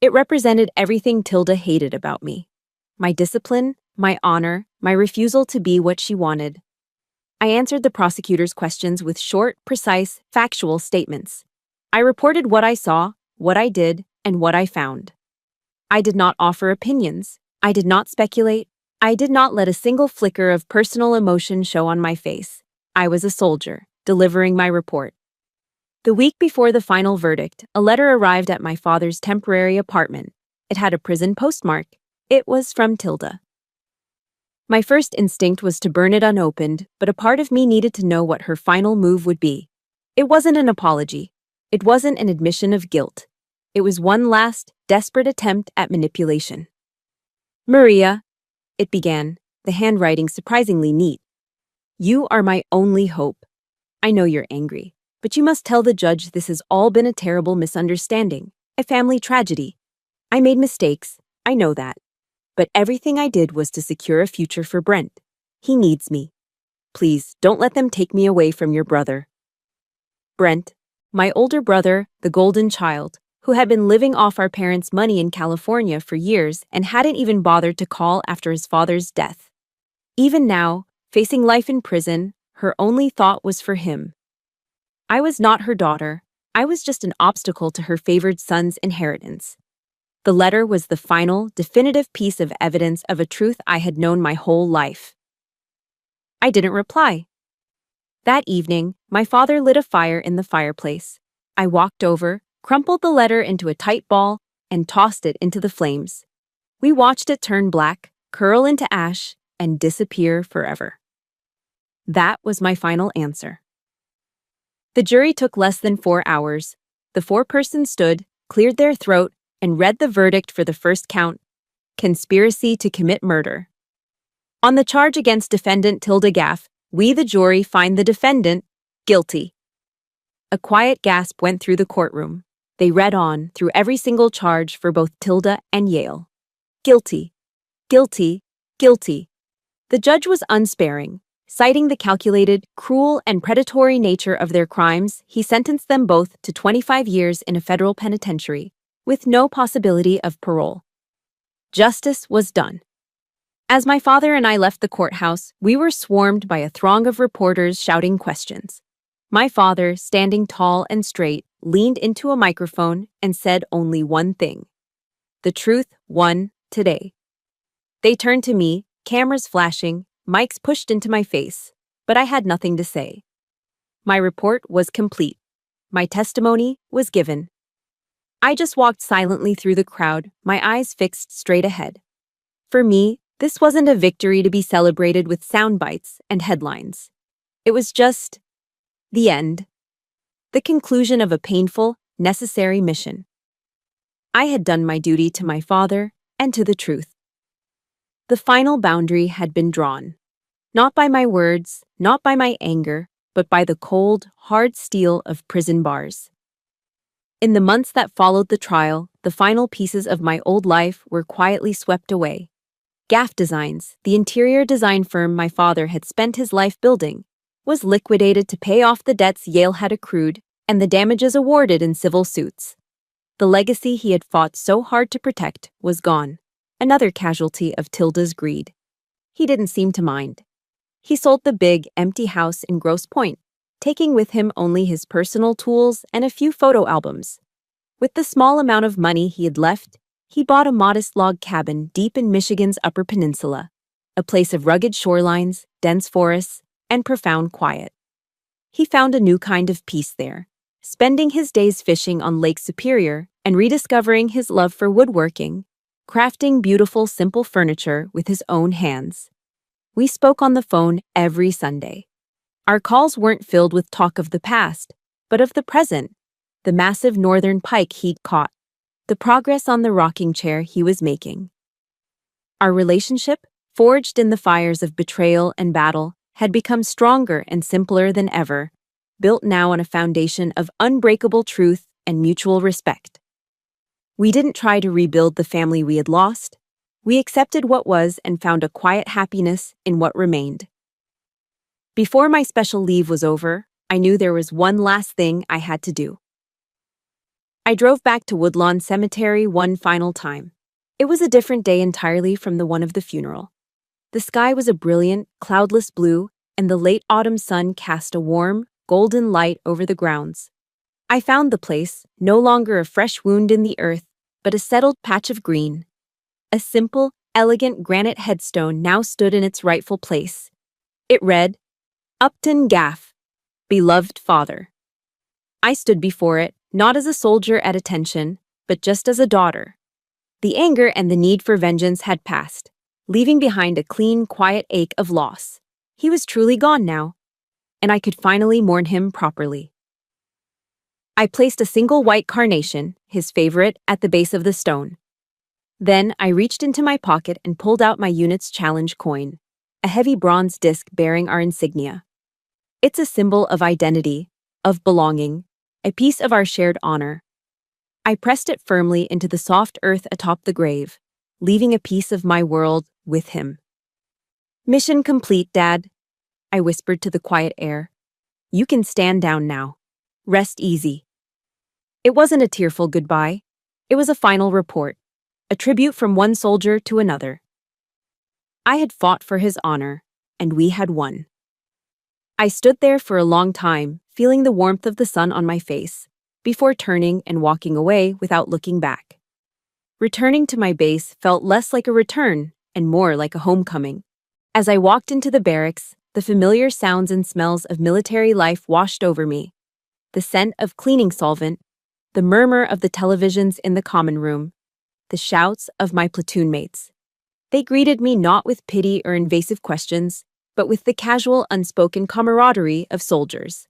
It represented everything Tilda hated about me. My discipline, my honor, my refusal to be what she wanted. I answered the prosecutor's questions with short, precise, factual statements. I reported what I saw, what I did, and what I found. I did not offer opinions. I did not speculate. I did not let a single flicker of personal emotion show on my face. I was a soldier, delivering my report. The week before the final verdict, a letter arrived at my father's temporary apartment. It had a prison postmark. It was from Tilda. My first instinct was to burn it unopened, but a part of me needed to know what her final move would be. It wasn't an apology. It wasn't an admission of guilt. It was one last, desperate attempt at manipulation. "Maria," it began, the handwriting surprisingly neat. "You are my only hope. I know you're angry, but you must tell the judge this has all been a terrible misunderstanding, a family tragedy. I made mistakes, I know that. But everything I did was to secure a future for Brent. He needs me. Please, don't let them take me away from your brother." Brent, my older brother, the golden child, who had been living off our parents' money in California for years and hadn't even bothered to call after his father's death. Even now, facing life in prison, her only thought was for him. I was not her daughter. I was just an obstacle to her favored son's inheritance. The letter was the final, definitive piece of evidence of a truth I had known my whole life. I didn't reply. That evening, my father lit a fire in the fireplace. I walked over, crumpled the letter into a tight ball, and tossed it into the flames. We watched it turn black, curl into ash, and disappear forever. That was my final answer. The jury took less than 4 hours. The foreperson stood, cleared their throat, and read the verdict for the first count: conspiracy to commit murder. On the charge against defendant Tilda Gaff, we, the jury, find the defendant guilty. A quiet gasp went through the courtroom. They read on through every single charge for both Tilda and Yale. Guilty, guilty, guilty. The judge was unsparing. Citing the calculated, cruel, and predatory nature of their crimes, he sentenced them both to 25 years in a federal penitentiary, with no possibility of parole. Justice was done. As my father and I left the courthouse, we were swarmed by a throng of reporters shouting questions. My father, standing tall and straight, leaned into a microphone and said only one thing: "The truth won today." They turned to me, cameras flashing, mics pushed into my face, but I had nothing to say. My report was complete. My testimony was given. I just walked silently through the crowd, my eyes fixed straight ahead. For me, this wasn't a victory to be celebrated with sound bites and headlines. It was just the end. The conclusion of a painful, necessary mission. I had done my duty to my father and to the truth. The final boundary had been drawn. Not by my words, not by my anger, but by the cold, hard steel of prison bars. In the months that followed the trial, the final pieces of my old life were quietly swept away. Gaff Designs, the interior design firm my father had spent his life building, was liquidated to pay off the debts Yale had accrued and the damages awarded in civil suits. The legacy he had fought so hard to protect was gone, another casualty of Tilda's greed. He didn't seem to mind. He sold the big, empty house in Grosse Pointe, taking with him only his personal tools and a few photo albums. With the small amount of money he had left, he bought a modest log cabin deep in Michigan's Upper Peninsula, a place of rugged shorelines, dense forests, and profound quiet. He found a new kind of peace there, spending his days fishing on Lake Superior and rediscovering his love for woodworking, crafting beautiful, simple furniture with his own hands. We spoke on the phone every Sunday. Our calls weren't filled with talk of the past, but of the present, the massive northern pike he'd caught, the progress on the rocking chair he was making. Our relationship, forged in the fires of betrayal and battle, had become stronger and simpler than ever, built now on a foundation of unbreakable truth and mutual respect. We didn't try to rebuild the family we had lost. We accepted what was and found a quiet happiness in what remained. Before my special leave was over, I knew there was one last thing I had to do. I drove back to Woodlawn Cemetery one final time. It was a different day entirely from the one of the funeral. The sky was a brilliant, cloudless blue, and the late autumn sun cast a warm, golden light over the grounds. I found the place, no longer a fresh wound in the earth, but a settled patch of green. A simple, elegant granite headstone now stood in its rightful place. It read, Upton Gaff, Beloved Father. I stood before it, not as a soldier at attention, but just as a daughter. The anger and the need for vengeance had passed, leaving behind a clean, quiet ache of loss. He was truly gone now, and I could finally mourn him properly. I placed a single white carnation, his favorite, at the base of the stone. Then I reached into my pocket and pulled out my unit's challenge coin, a heavy bronze disc bearing our insignia. It's a symbol of identity, of belonging, a piece of our shared honor. I pressed it firmly into the soft earth atop the grave, leaving a piece of my world with him. Mission complete, Dad, I whispered to the quiet air. You can stand down now. Rest easy. It wasn't a tearful goodbye. It was a final report, a tribute from one soldier to another. I had fought for his honor, and we had won. I stood there for a long time, feeling the warmth of the sun on my face, before turning and walking away without looking back. Returning to my base felt less like a return and more like a homecoming. As I walked into the barracks, the familiar sounds and smells of military life washed over me. The scent of cleaning solvent, the murmur of the televisions in the common room, the shouts of my platoon mates. They greeted me not with pity or invasive questions, but with the casual, unspoken camaraderie of soldiers.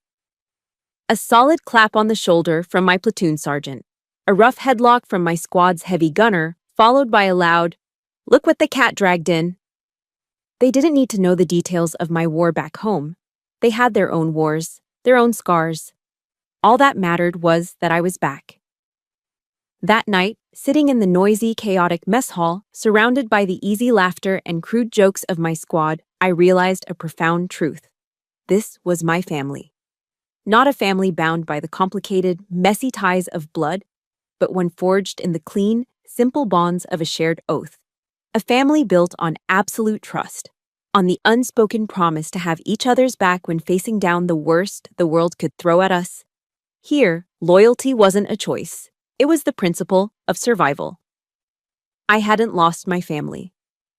A solid clap on the shoulder from my platoon sergeant, a rough headlock from my squad's heavy gunner, followed by a loud, "Look what the cat dragged in." They didn't need to know the details of my war back home. They had their own wars, their own scars. All that mattered was that I was back. That night, sitting in the noisy, chaotic mess hall, surrounded by the easy laughter and crude jokes of my squad, I realized a profound truth. This was my family. Not a family bound by the complicated, messy ties of blood, but one forged in the clean, simple bonds of a shared oath. A family built on absolute trust, on the unspoken promise to have each other's back when facing down the worst the world could throw at us. Here, loyalty wasn't a choice. It was the principle of survival. I hadn't lost my family.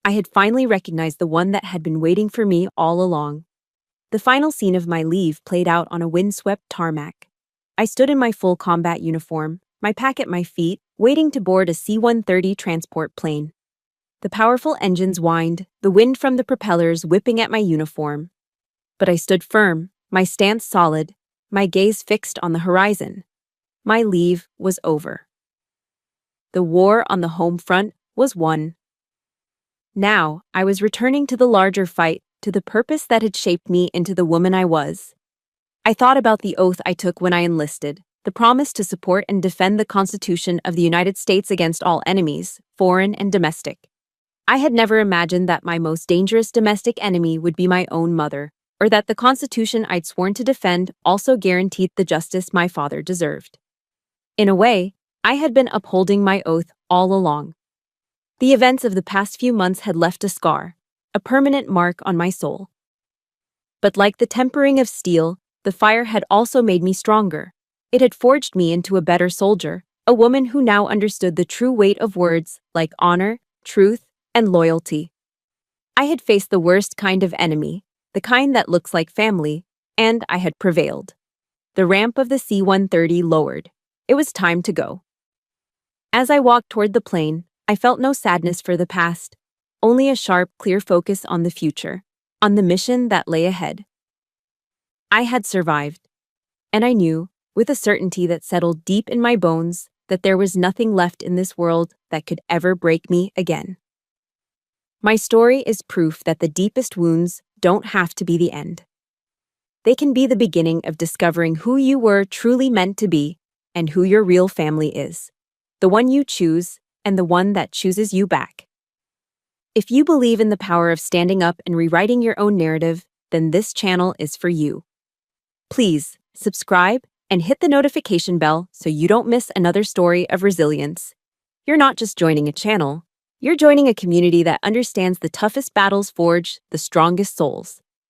I had finally recognized the one that had been waiting for me all along. The final scene of my leave played out on a windswept tarmac. I stood in my full combat uniform, my pack at my feet, waiting to board a C-130 transport plane. The powerful engines whined, the wind from the propellers whipping at my uniform. But I stood firm, my stance solid, my gaze fixed on the horizon. My leave was over. The war on the home front was won. Now, I was returning to the larger fight, to the purpose that had shaped me into the woman I was. I thought about the oath I took when I enlisted, the promise to support and defend the Constitution of the United States against all enemies, foreign and domestic. I had never imagined that my most dangerous domestic enemy would be my own mother, or that the Constitution I'd sworn to defend also guaranteed the justice my father deserved. In a way, I had been upholding my oath all along. The events of the past few months had left a scar, a permanent mark on my soul. But like the tempering of steel, the fire had also made me stronger. It had forged me into a better soldier, a woman who now understood the true weight of words like honor, truth, and loyalty. I had faced the worst kind of enemy, the kind that looks like family, and I had prevailed. The ramp of the C-130 lowered. It was time to go. As I walked toward the plane, I felt no sadness for the past, only a sharp, clear focus on the future, on the mission that lay ahead. I had survived, and I knew, with a certainty that settled deep in my bones, that there was nothing left in this world that could ever break me again. My story is proof that the deepest wounds don't have to be the end. They can be the beginning of discovering who you were truly meant to be and who your real family is, the one you choose and the one that chooses you back. If you believe in the power of standing up and rewriting your own narrative, then this channel is for you. Please subscribe and hit the notification bell so you don't miss another story of resilience. You're not just joining a channel, you're joining a community that understands the toughest battles forge the strongest souls.